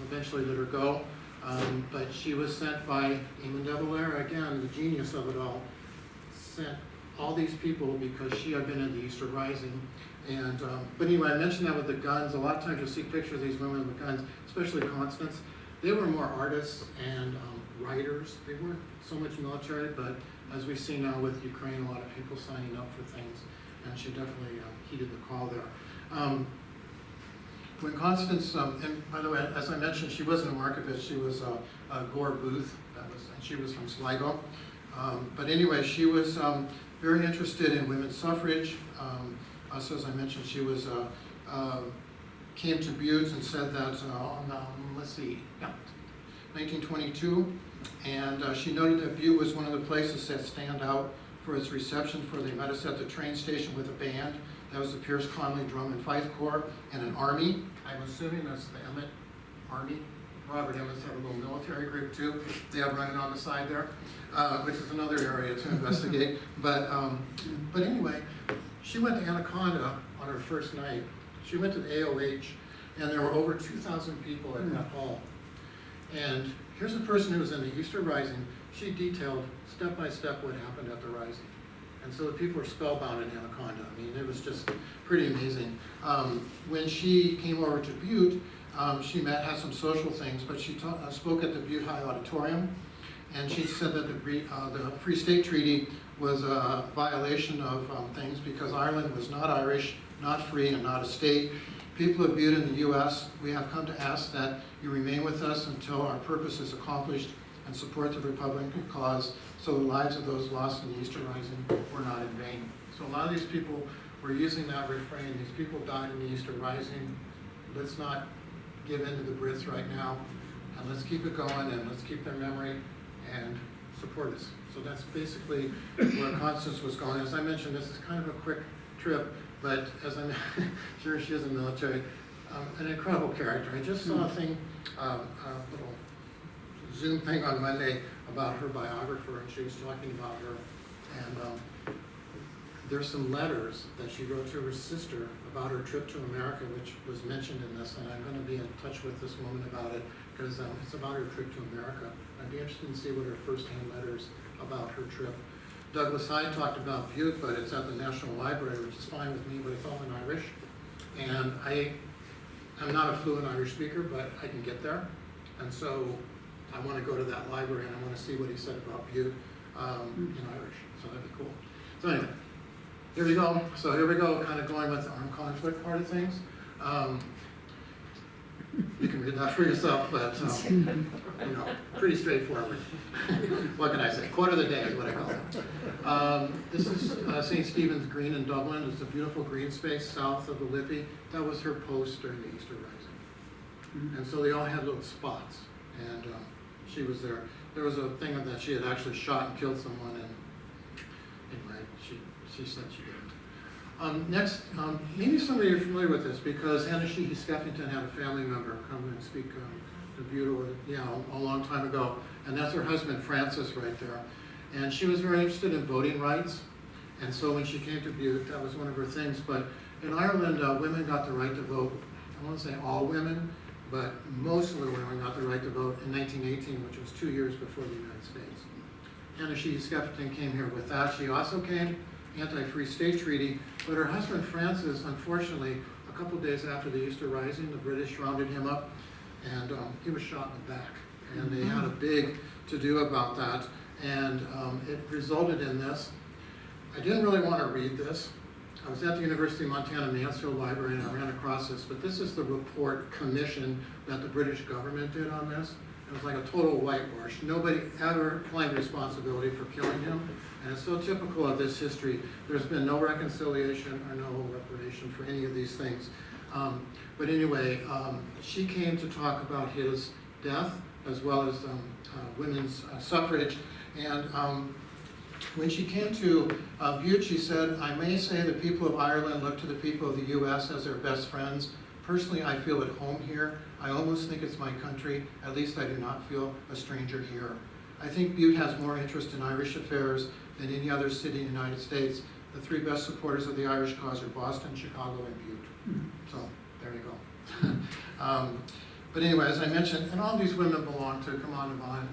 Speaker 1: eventually let her go, but she was sent by Eamon Devalera, again, the genius of it all, sent all these people because she had been in the Easter Rising. And but anyway, I mentioned that with the guns. A lot of times you'll see pictures of these women with guns, especially Constance. They were more artists and writers. They weren't so much military, but as we see now with Ukraine, a lot of people signing up for things, and she definitely heeded the call there. When Constance, and by the way, as I mentioned, she wasn't a Markiewicz, she was Gore Booth, and she was from Sligo. But anyway, she was very interested in women's suffrage. Also, as I mentioned, she was came to Butte and said that let's see, 1922, and she noted that Butte was one of the places that stand out for its reception. For they met us at the train station with a band. That was the Pierce Conley Drum and Fife Corps and an army. I'm assuming that's the Emmett Army. Robert Emmett had a little military group too. They have running on the side there, which is another area to investigate. But anyway, she went to Anaconda on her first night. She went to the AOH, and there were over 2,000 people at that hall. And here's a person who was in the Easter Rising. She detailed step by step what happened at the Rising. And so the people were spellbound in Anaconda. I mean, it was just pretty amazing. When she came over to Butte, she had some social things, but she spoke at the Butte High Auditorium, and she said that the Free State Treaty was a violation of things because Ireland was not Irish, not free, and not a state. People of Butte in the U.S., we have come to ask that you remain with us until our purpose is accomplished and support the Republican cause, so the lives of those lost in the Easter Rising were not in vain. So a lot of these people were using that refrain. These people died in the Easter Rising. Let's not give in to the Brits right now, and let's keep it going, and let's keep their memory and support us. So that's basically where Constance was going. As I mentioned, this is kind of a quick trip, but as I'm sure she is in the military, an incredible character. I just saw a thing, a little Zoom thing on Monday about her biographer, and she was talking about her. And there's some letters that she wrote to her sister about her trip to America, which was mentioned in this, and I'm going to be in touch with this woman about it, because it's about her trip to America. I'd be interested to see what her first-hand letters about her trip. Douglas Hyde talked about Butte, but it's at the National Library, which is fine with me, but it's all in Irish. And I'm not a fluent Irish speaker, but I can get there. And so I want to go to that library and I want to see what he said about Butte in Irish. So that'd be cool. So anyway, here we go. So here we go, kind of going with the armed conflict part of things. You can read that for yourself, but pretty straightforward. What can I say? Quote of the day is what I call it. This is St. Stephen's Green in Dublin. It's a beautiful green space south of the Liffey. That was her post during the Easter Rising. And so they all had little spots, and she was there. There was a thing that she had actually shot and killed someone, and anyway, she said she didn't. Next, maybe some of you are familiar with this because Hannah Sheehy Skeffington had a family member come and speak to Butte a long time ago, and that's her husband Francis right there. And she was very interested in voting rights, and so when she came to Butte, that was one of her things. But in Ireland, women got the right to vote. I won't say all women, but most of the women got the right to vote in 1918, which was 2 years before the United States. Hannah Sheehy Skeffington came here with that. She also came anti-Free State Treaty, but her husband Francis, unfortunately, a couple days after the Easter Rising, the British rounded him up, and he was shot in the back. And they had a big to-do about that, and it resulted in this. I didn't really want to read this. I was at the University of Montana Mansfield Library, and I ran across this, but this is the report commission that the British government did on this. It was like a total whitewash. Nobody ever claimed responsibility for killing him. And it's so typical of this history. There's been no reconciliation or no reparation for any of these things. But anyway, she came to talk about his death as well as women's suffrage. And when she came to Butte, she said, "I may say the people of Ireland look to the people of the U.S. as their best friends. Personally, I feel at home here. I almost think it's my country. At least I do not feel a stranger here. I think Butte has more interest in Irish affairs than any other city in the United States. The three best supporters of the Irish cause are Boston, Chicago, and Butte." So there you go. But anyway, as I mentioned, and all these women belong to Come On Yvonne.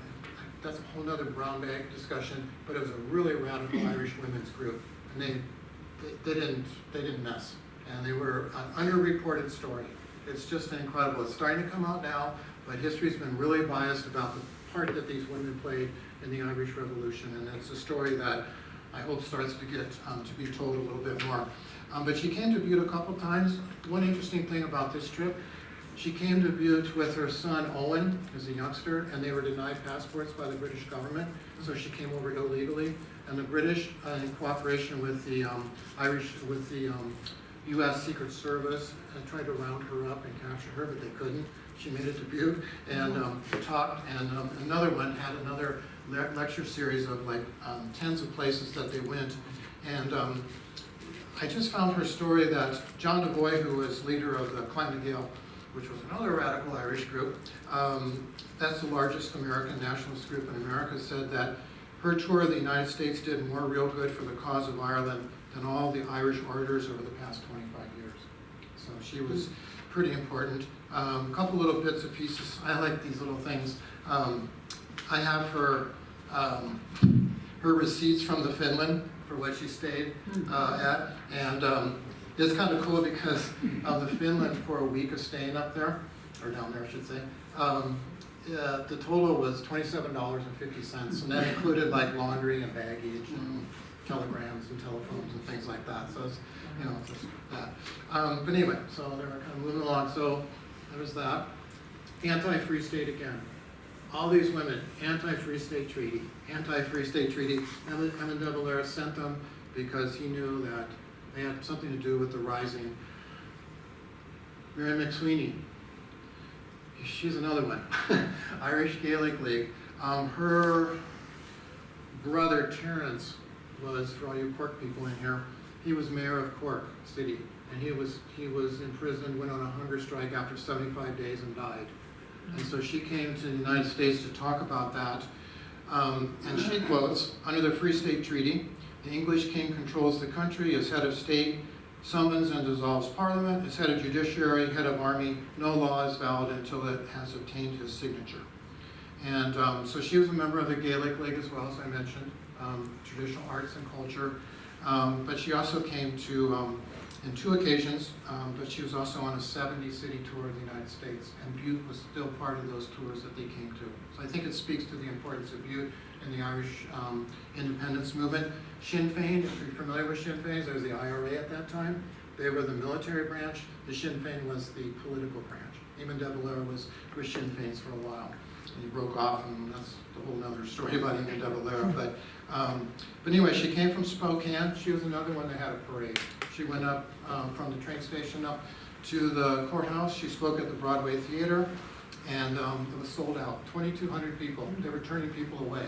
Speaker 1: That's a whole other brown bag discussion, but it was a really radical Irish women's group, and they didn't mess, and they were an underreported story. It's just incredible. It's starting to come out now, but history's been really biased about the part that these women played in the Irish Revolution, and it's a story that I hope starts to get to be told a little bit more. But she came to Butte a couple times. One interesting thing about this trip, she came to Butte with her son Owen as a youngster, and they were denied passports by the British government, so she came over illegally. And the British, in cooperation with the U.S. Secret Service, tried to round her up and capture her, but they couldn't. She made it to Butte and talked, and another one had another lecture series of like tens of places that they went. And I just found her story that John Devoy, who was leader of the Kilmainham Jail, which was another radical Irish group, that's the largest American nationalist group in America, said that her tour of the United States did more real good for the cause of Ireland than all the Irish orators over the past 25 years. So she was pretty important. A couple little bits and pieces. I like these little things. I have her receipts from the Finland for what she stayed at, and it's kind of cool because of the Finland for a week of staying up there, or down there I should say. The total was $27.50, and that included like laundry and baggage and telegrams and telephones and things like that. So it's, just that. But anyway, so they were kind of moving along. So there was that. Anti-Free State again. All these women, anti-Free State Treaty, anti-Free State Treaty. Eamon Devalera sent them because he knew that they had something to do with the rising. Mary McSweeney, she's another one. Irish Gaelic League. Her brother Terence was, for all you Cork people in here, he was mayor of Cork City, and he was imprisoned, went on a hunger strike after 75 days and died. And so she came to the United States to talk about that. And she quotes, under the Free State Treaty, The English king controls the country as head of state, summons and dissolves parliament, as head of judiciary, head of army. No law is valid until it has obtained his signature. And so she was a member of the Gaelic League as well, as I mentioned, traditional arts and culture. But she also came to, in 2 occasions, but she was also on a 70-city tour of the United States, and Butte was still part of those tours that they came to. So I think it speaks to the importance of Butte in the Irish independence movement. Sinn Féin, if you're familiar with Sinn Féin, there was the IRA at that time. They were the military branch. The Sinn Féin was the political branch. Even Devalera was with Sinn Féin for a while. And he broke off, and that's a whole other story about him and Devalera. But anyway, she came from Spokane. She was another one that had a parade. She went up from the train station up to the courthouse. She spoke at the Broadway Theater, and it was sold out. 2,200 people. They were turning people away.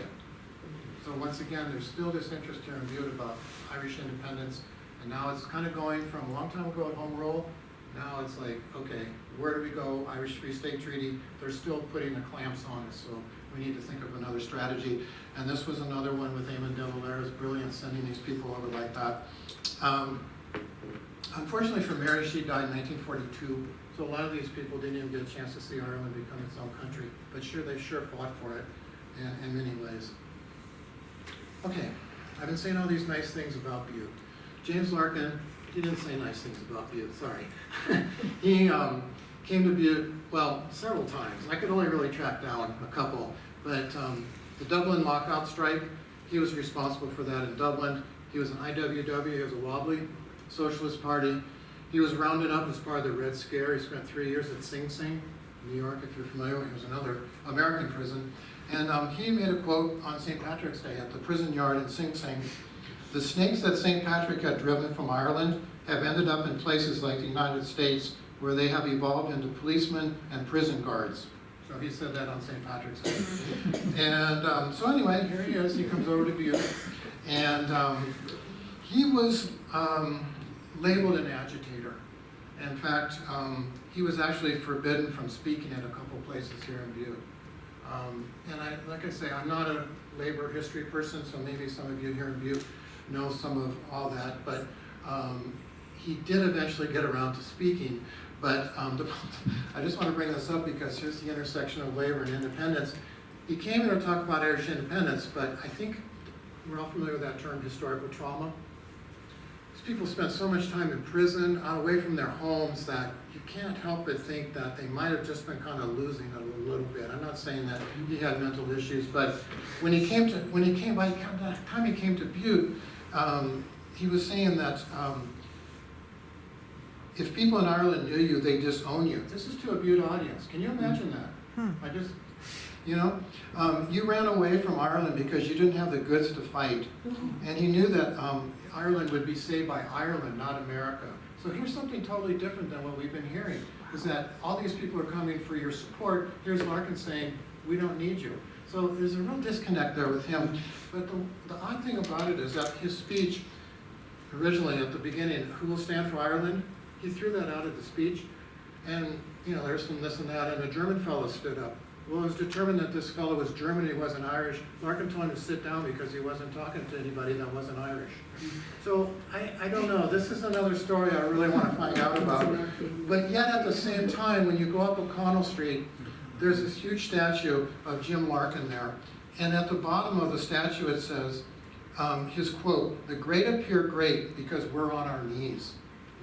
Speaker 1: So once again, there's still this interest here in Butte about Irish independence, and now it's kind of going from a long time ago at Home Rule. Now it's like, okay, where do we go? Irish Free State Treaty. They're still putting the clamps on us, so we need to think of another strategy. And this was another one with Eamon Devalera's brilliant, sending these people over like that. Unfortunately for Mary, she died in 1942, so a lot of these people didn't even get a chance to see Ireland become its own country. But sure, they sure fought for it in many ways. Okay, I've been saying all these nice things about Butte. James Larkin, he didn't say nice things about Butte, sorry. He came to Butte, well, several times. I could only really track down a couple, but the Dublin Lockout strike, he was responsible for that in Dublin. He was an IWW, he was a wobbly Socialist Party. He was rounded up as part of the Red Scare. He spent 3 years at Sing Sing, New York, if you're familiar. It was another American prison. And he made a quote on St. Patrick's Day at the prison yard in Sing Sing. The snakes that St. Patrick had driven from Ireland have ended up in places like the United States, where they have evolved into policemen and prison guards. So he said that on St. Patrick's Day. And so anyway, here he is. He comes over to Butte. And he was labeled an agitator. In fact, he was actually forbidden from speaking at a couple places here in Butte. And like I say, I'm not a labor history person, so maybe some of you here in Butte know some of all that, but he did eventually get around to speaking. But I just want to bring this up because here's the intersection of labor and independence. He came here to talk about Irish independence, but I think we're all familiar with that term, historical trauma. These people spent so much time in prison, away from their homes, that you can't help but think that they might have just been kind of losing it a little bit. I'm not saying that he had mental issues, but by the time he came to Butte, he was saying that if people in Ireland knew you, they disown you. This is to a Butte audience. Can you imagine that? You ran away from Ireland because you didn't have the goods to fight. And he knew that Ireland would be saved by Ireland, not America. So here's something totally different than what we've been hearing, is that all these people are coming for your support. Here's Larkin saying, we don't need you. So there's a real disconnect there with him. But the odd thing about it is that his speech, originally at the beginning, who will stand for Ireland, he threw that out at the speech. And, there's some this and that, and a German fellow stood up. Well, it was determined that this fellow was German, he wasn't Irish. Larkin told him to sit down because he wasn't talking to anybody that wasn't Irish. So, I don't know, this is another story I really want to find out about. But yet at the same time, when you go up O'Connell Street, there's this huge statue of Jim Larkin there. And at the bottom of the statue it says, his quote, "The great appear great because we're on our knees.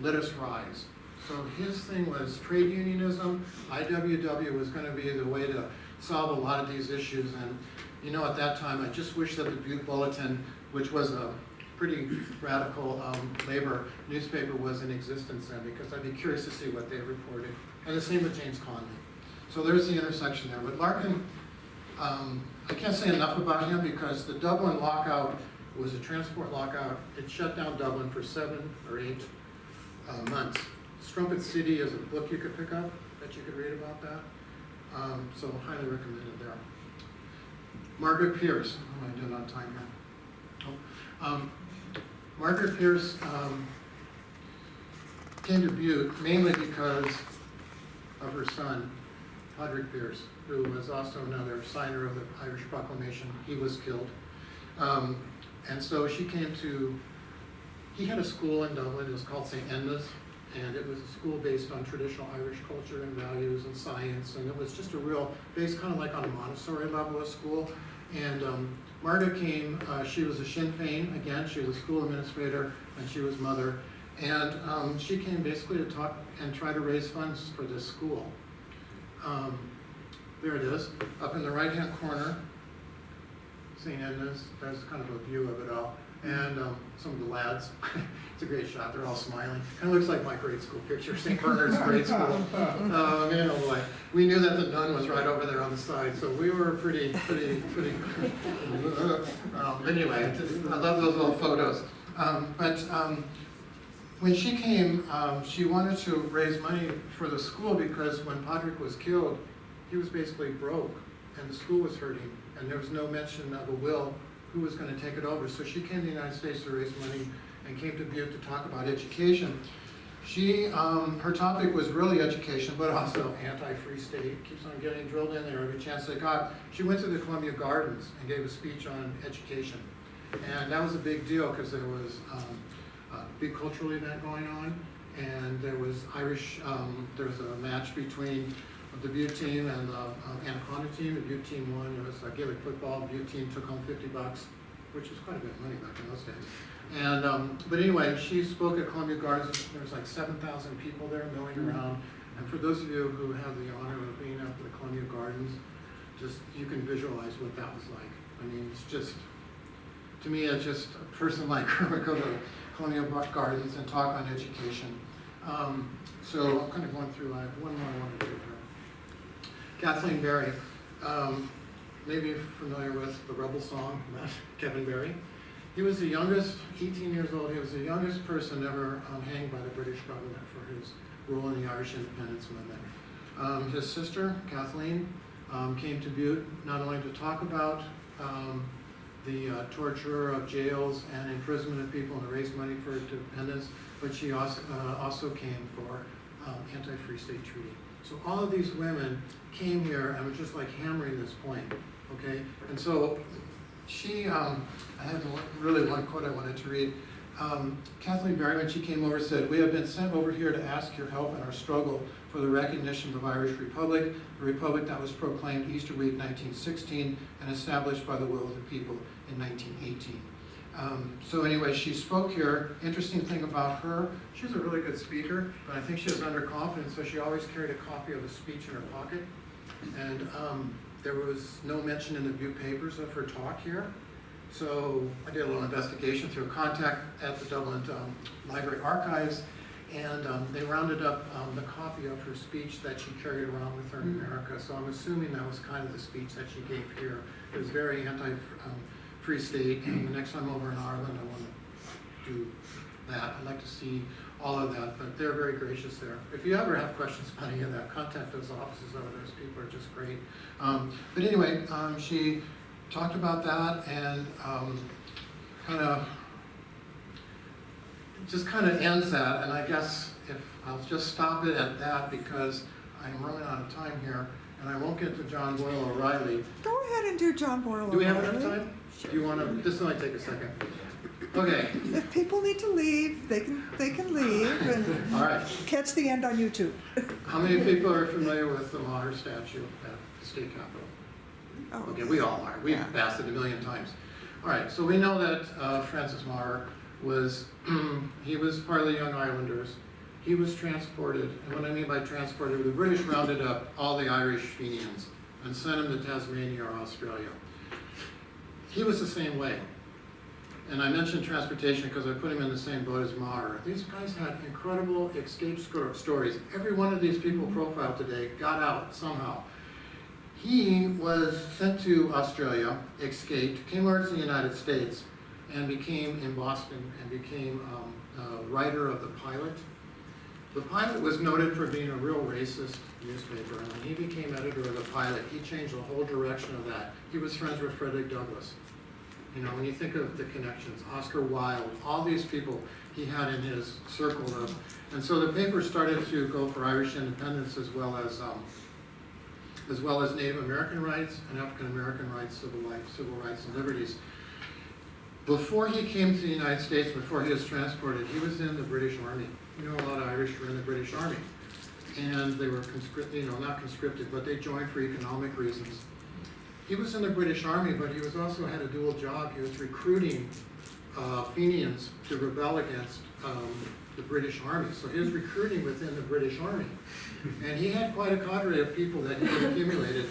Speaker 1: Let us rise." So his thing was trade unionism. IWW was going to be the way to solve a lot of these issues. And, at that time, I just wish that the Butte Bulletin, which was a pretty radical labor newspaper, was in existence then, because I'd be curious to see what they reported. And the same with James Conley. So there's the intersection there. But Larkin, I can't say enough about him because the Dublin Lockout was a transport lockout. It shut down Dublin for 7 or 8 months. Strumpet City is a book you could pick up that you could read about that. So highly recommended there. Margaret Pierce. What am I doing on time here? Margaret Pierce came to Butte mainly because of her son, Padraig Pierce, who was also another signer of the Irish Proclamation. He was killed. And so she came to, he had a school in Dublin, it was called St. Enda's, and it was a school based on traditional Irish culture and values and science, and it was just a real, based kind of like on a Montessori level of school. And Margaret came, she was a Sinn Féin, again, she was a school administrator, and she was mother. And she came basically to talk and try to raise funds for this school. There it is, up in the right-hand corner, St. Edmunds, there's kind of a view of it all. And some of the lads, it's a great shot, they're all smiling. Kind of looks like my grade school picture, St. Bernard's grade school. You know, like, we knew that the nun was right over there on the side, so we were pretty, anyway, I love those little photos. When she came, she wanted to raise money for the school because when Padraig was killed, he was basically broke and the school was hurting and there was no mention of a will who was going to take it over. So she came to the United States to raise money and came to Butte to talk about education. She, her topic was really education, but also anti-free state. Keeps on getting drilled in there every chance they got. She went to the Columbia Gardens and gave a speech on education. And that was a big deal because there was a big cultural event going on, and there was Irish, there was a match between the Butte team and the Anaconda team. The Butte team won. It was Gaelic football. The Butte team took home $50, which was quite a bit of money back in those days. And but anyway, she spoke at Columbia Gardens. There was like 7,000 people there milling around. And for those of you who have the honor of being up at the Columbia Gardens, just you can visualize what that was like. I mean, it's just, to me, it's just a person like her would go to Columbia Gardens and talk on education. So I'm kind of going through, I have one more I want to do here. Kathleen Barry, maybe you're familiar with the Rebel song about Kevin Barry. He was the youngest, 18 years old, he was the youngest person ever hanged by the British government for his role in the Irish independence movement. His sister, Kathleen, came to Butte not only to talk about the torture of jails and imprisonment of people and to raise money for independence, but she also came for anti-free state treaty. So all of these women came here and were just like hammering this point, okay? And so she, I had really one quote I wanted to read. Kathleen Barry, when she came over, said, "We have been sent over here to ask your help in our struggle for the recognition of Irish Republic, the republic that was proclaimed Easter week 1916 and established by the will of the people in 1918. So anyway, she spoke here. Interesting thing about her, she was a really good speaker, but I think she was underconfident, so she always carried a copy of the speech in her pocket. And there was no mention in the Butte papers of her talk here. So I did a little investigation through a contact at the Dublin Library Archives, and they rounded up the copy of her speech that she carried around with her in America. So I'm assuming that was kind of the speech that she gave here. It was very anti-free state, and the next time over in Ireland, I want to do that. I'd like to see all of that, but they're very gracious there. If you ever have questions about any of that, contact those offices over there. Those people are just great. But anyway, she talked about that and kind of ends that, and I guess if I'll just stop it at that because I'm running out of time here, and I won't get to John Boyle O'Reilly.
Speaker 2: Go ahead and do John Boyle O'Reilly.
Speaker 1: Do we have enough time? Do you want to? This will only take a second. Okay.
Speaker 2: If people need to leave, they can leave and
Speaker 1: All right.
Speaker 2: catch the end on YouTube.
Speaker 1: How many people are familiar with the Maher statue at the state capitol?
Speaker 2: Oh,
Speaker 1: Okay, we all are. We've passed it a million times. All right, so we know that Francis Maher was, he was part of the Young Irelanders. He was transported, and what I mean by transported, the British rounded up all the Irish Fenians and sent them to Tasmania or Australia. He was the same way. And I mentioned transportation because I put him in the same boat as Maher. These guys had incredible escape stories. Every one of these people profiled today got out somehow. He was sent to Australia, escaped, came over to the United States, and became in Boston and became a writer of The Pilot. The Pilot was noted for being a real racist newspaper, and when he became editor of The Pilot, he changed the whole direction of that. He was friends with Frederick Douglass. You know, when you think of the connections, Oscar Wilde, all these people he had in his circle of, and so the paper started to go for Irish independence as well as Native American rights and African American rights, civil rights and liberties. Before he came to the United States, before he was transported, he was in the British Army. You know, a lot of Irish were in the British Army. And they were not conscripted, but they joined for economic reasons. He was in the British Army, but he was also had a dual job. He was recruiting Fenians to rebel against the British Army. So he was recruiting within the British Army. And he had quite a cadre of people that he had accumulated.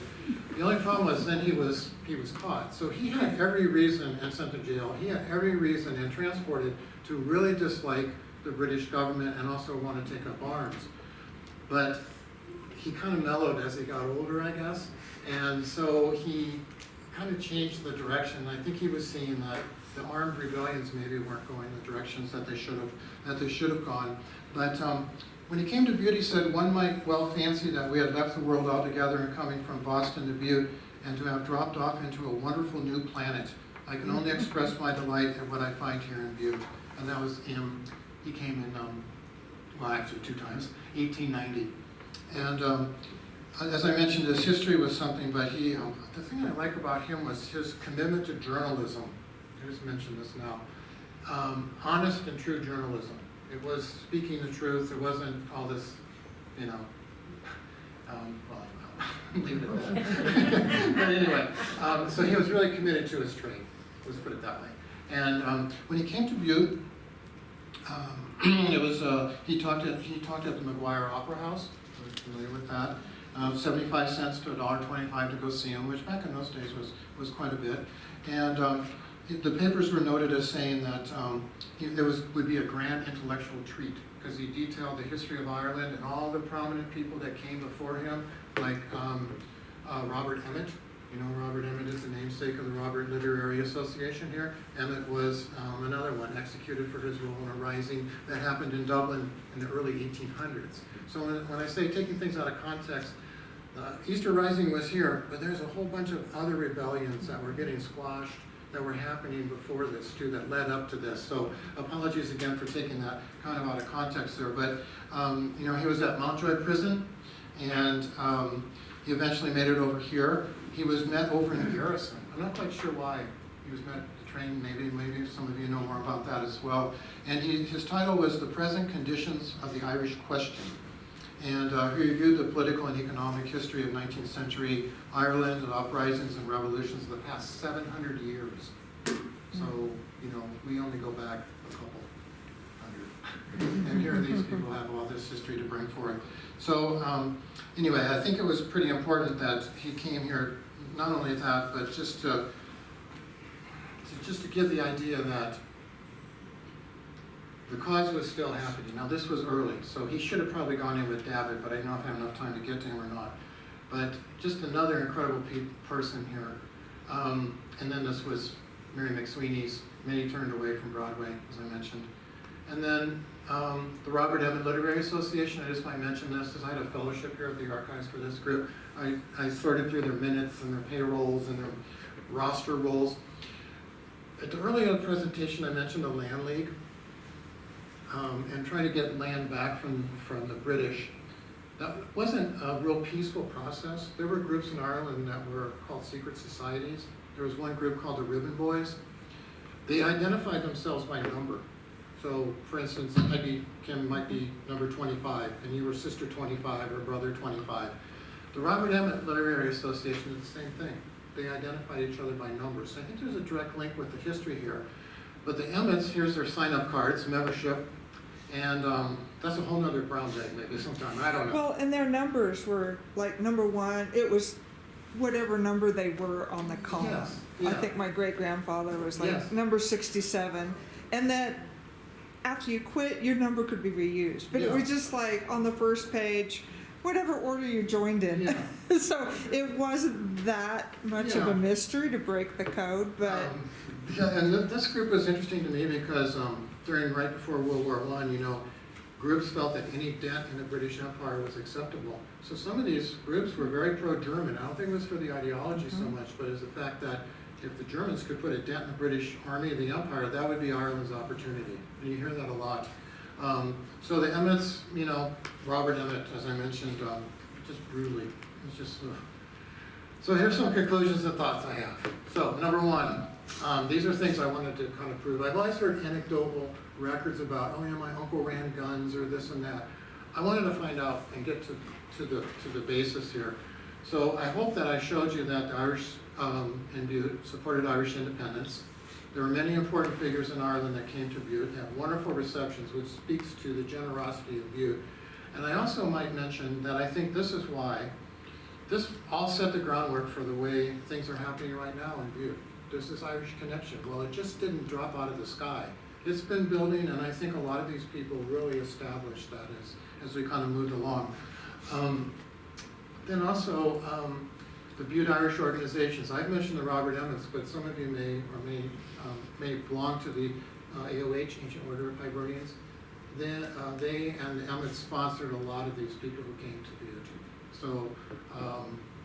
Speaker 1: The only problem was then he was caught. So he had every reason, and sent to jail, he had every reason and transported to really dislike the British government and also want to take up arms. But he kind of mellowed as he got older, I guess. And so he kind of changed the direction. I think he was seeing that the armed rebellions maybe weren't going the directions that they should have gone. But when he came to Butte, he said, one might well fancy that we had left the world altogether and coming from Boston to Butte and to have dropped off into a wonderful new planet. I can only express my delight at what I find here in Butte. And that was him. He came in, well, actually 2 times, 1890. And as I mentioned, his history was something, but he, the thing I like about him was his commitment to journalism. I just mentioned this now. Honest and true journalism. It was speaking the truth. It wasn't all this, you know, well, I'll leave it at that. But anyway, so he was really committed to his trade, let's put it that way. And when he came to Butte, it was, he talked at the McGuire Opera House. I was familiar with that. 75 cents to $1.25 to go see him, which back in those days was quite a bit. And the papers were noted as saying that would be a grand intellectual treat because he detailed the history of Ireland and all the prominent people that came before him, like Robert Emmet. You know, Robert Emmet is the namesake of the Robert Literary Association here. Emmet was another one executed for his role in a rising that happened in Dublin in the early 1800s. So when I say taking things out of context, Easter Rising was here, but there's a whole bunch of other rebellions that were getting squashed that were happening before this too, that led up to this. So apologies again for taking that kind of out of context there. But you know, he was at Mountjoy Prison, and he eventually made it over here. He was met over in Garrison. I'm not quite sure why he was met at the train. Maybe some of you know more about that as well. And his title was The Present Conditions of the Irish Question. And he reviewed the political and economic history of 19th century Ireland and uprisings and revolutions of the past 700 years. So, you know, we only go back a couple hundred. And here these people have all this history to bring forward. So anyway, I think it was pretty important that he came here, not only that, but just to give the idea that the cause was still happening. Now this was early, so he should have probably gone in with David, but I don't know if I have enough time to get to him or not. But just another incredible person here. And then this was Mary McSweeney's Many Turned Away from Broadway, as I mentioned. And then the Robert Emmet Literary Association, I just might mention this, is I had a fellowship here at the Archives for this group. I sorted through their minutes and their payrolls and their roster rolls. At the earlier presentation, I mentioned the Land League. And trying to get land back from the British. That wasn't a real peaceful process. There were groups in Ireland that were called secret societies. There was one group called the Ribbon Boys. They identified themselves by number. So, for instance, Kim might be number 25, and you were sister 25 or brother 25. The Robert Emmet Literary Association did the same thing. They identified each other by numbers. So I think there's a direct link with the history here. But the Emmets, here's their sign-up cards, membership. And that's a whole nother brown bag maybe sometime, I don't know.
Speaker 2: Well, and their numbers were like number 1, it was whatever number they were on the column.
Speaker 1: Yes, yeah.
Speaker 2: I think my great-grandfather was like
Speaker 1: Yes.
Speaker 2: number 67. And that after you quit, your number could be reused. But it
Speaker 1: Yeah.
Speaker 2: was just like on the first page, whatever order you joined in.
Speaker 1: Yeah.
Speaker 2: So it wasn't that much of
Speaker 1: Yeah.
Speaker 2: a mystery to break the code, but
Speaker 1: Yeah, and this group was interesting to me because right before World War I, you know, groups felt that any dent in the British Empire was acceptable. So some of these groups were very pro-German. I don't think it was for the ideology so much, but it's the fact that if the Germans could put a dent in the British Army of the Empire, that would be Ireland's opportunity. And you hear that a lot. So the Emmets, you know, Robert Emmet, as I mentioned, just brutally. It's just. So here's some conclusions and thoughts I have. So number 1, These are things I wanted to kind of prove. I've always heard anecdotal records about, oh yeah, my uncle ran guns or this and that. I wanted to find out and get to the basis here. So I hope that I showed you that the Irish in Butte supported Irish independence. There were many important figures in Ireland that came to Butte, had wonderful receptions, which speaks to the generosity of Butte. And I also might mention that I think this is why this all set the groundwork for the way things are happening right now in Butte. There's this Irish connection. Well, it just didn't drop out of the sky. It's been building, and I think a lot of these people really established that as we kind of moved along. Then also, the Butte Irish organizations. I've mentioned the Robert Emmets, but some of you may belong to the AOH, Ancient Order of Hibernians. Then they and the Emmets sponsored a lot of these people who came to Butte. So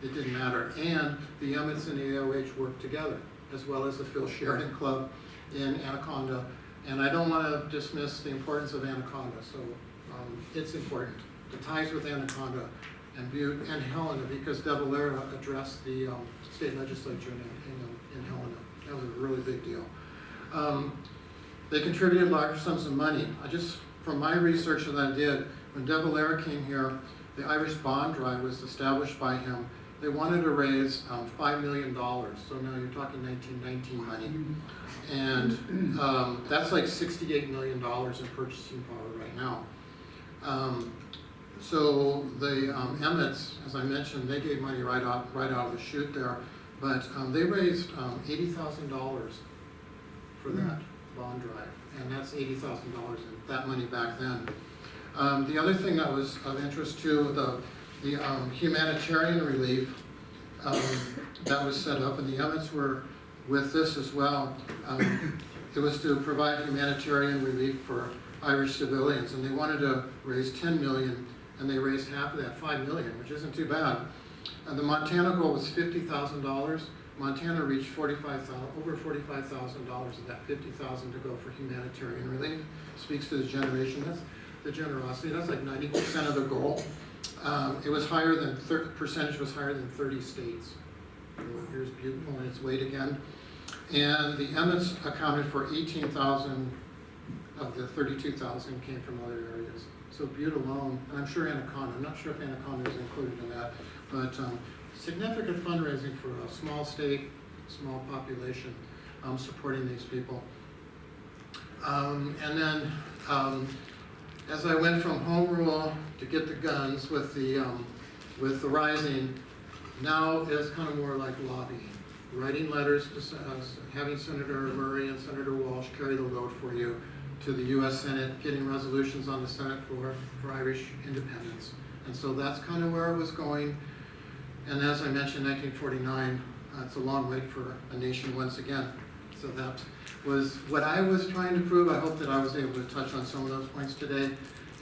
Speaker 1: it didn't matter. And the Emmets and the AOH worked together, as well as the Phil Sheridan Club in Anaconda. And I don't want to dismiss the importance of Anaconda, so it's important. The ties with Anaconda and Butte and Helena, because Devalera addressed the state legislature in Helena. That was a really big deal. They contributed large sums of money. From my research that I did, when Devalera came here, the Irish bond drive was established by him. They wanted to raise $5 million, so now you're talking 1919 money. And that's like $68 million in purchasing power right now. So the Emmets, as I mentioned, they gave money right out of the chute there, but they raised $80,000 for that bond drive, and that's $80,000 in that money back then. The other thing that was of interest too, the humanitarian relief that was set up, and the Emmets were with this as well. It was to provide humanitarian relief for Irish civilians, and they wanted to raise $10 million, and they raised half of that, $5 million, which isn't too bad. And the Montana goal was $50,000. Montana reached over $45,000 of that $50,000 to go for humanitarian relief. Speaks to the generosity. That's like 90% of the goal. It was higher than percentage was higher than 30 states. Here's Butte pulling its weight again. And the Emmets accounted for 18,000 of the 32,000 came from other areas. So Butte alone, and I'm sure Anaconda, I'm not sure if Anaconda is included in that, but significant fundraising for a small state, small population, supporting these people. And then as I went from home rule to get the guns with the rising, now it's kind of more like lobbying, writing letters to having Senator Murray and Senator Walsh carry the load for you to the U.S. Senate, getting resolutions on the Senate floor for Irish independence. And so that's kind of where it was going. And as I mentioned, 1949, it's a long wait for a nation once again. So that was what I was trying to prove. I hope that I was able to touch on some of those points today.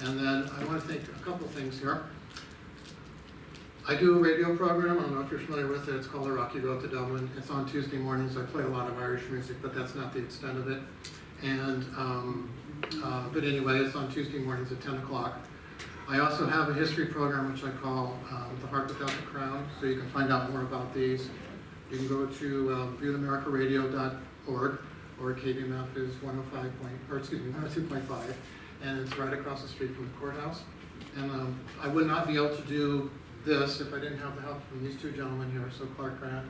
Speaker 1: And then I want to thank a couple things here. I do a radio program. I don't know if you're familiar with it. It's called The Rocky Road to Dublin. It's on Tuesday mornings. I play a lot of Irish music, but that's not the extent of it. And but anyway, it's on Tuesday mornings at 10 o'clock. I also have a history program which I call the Harp Without the Crown, so you can find out more about these. You can go to ButteAmericaRadio.org, or KBMF is 102.5, and it's right across the street from the courthouse. And I would not be able to do this if I didn't have the help from these two gentlemen here, so Clark Grant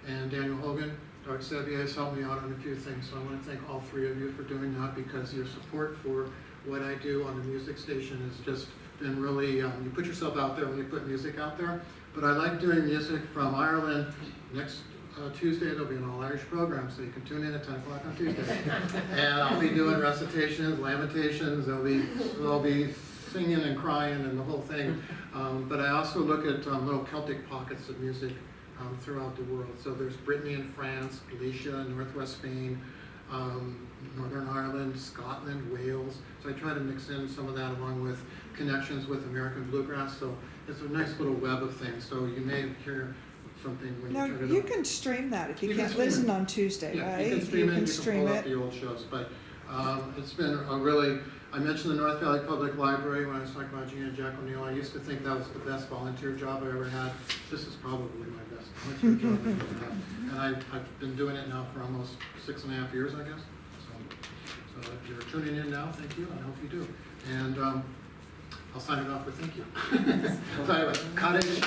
Speaker 1: and Daniel Hogan. Dr. Sevier has helped me out on a few things, so I want to thank all three of you for doing that, because your support for what I do on the music station has just been really, you put yourself out there when you put music out there. But I like doing music from Ireland. Next Tuesday there'll be an all-Irish program, so you can tune in at 10 o'clock on Tuesday. And I'll be doing recitations, lamentations, they'll be singing and crying and the whole thing. But I also look at little Celtic pockets of music throughout the world. So there's Brittany in France, Galicia, Northwest Spain, Northern Ireland, Scotland, Wales. So I try to mix in some of that along with connections with American bluegrass. So it's a nice little web of things. So you may hear something when you turn it on.
Speaker 2: You can stream that if you can't listen on Tuesday, right?
Speaker 1: You can stream it. You can pull up the old shows. But It's been a really, I mentioned the North Valley Public Library when I was talking about Gina and Jack O'Neill. I used to think that was the best volunteer job I ever had. This is probably my best volunteer job I ever had. And I've been doing it now for almost 6.5 years, I guess. So if you're tuning in now, thank you, I hope you do. And I'll sign it off with thank you. So anyway, cottage.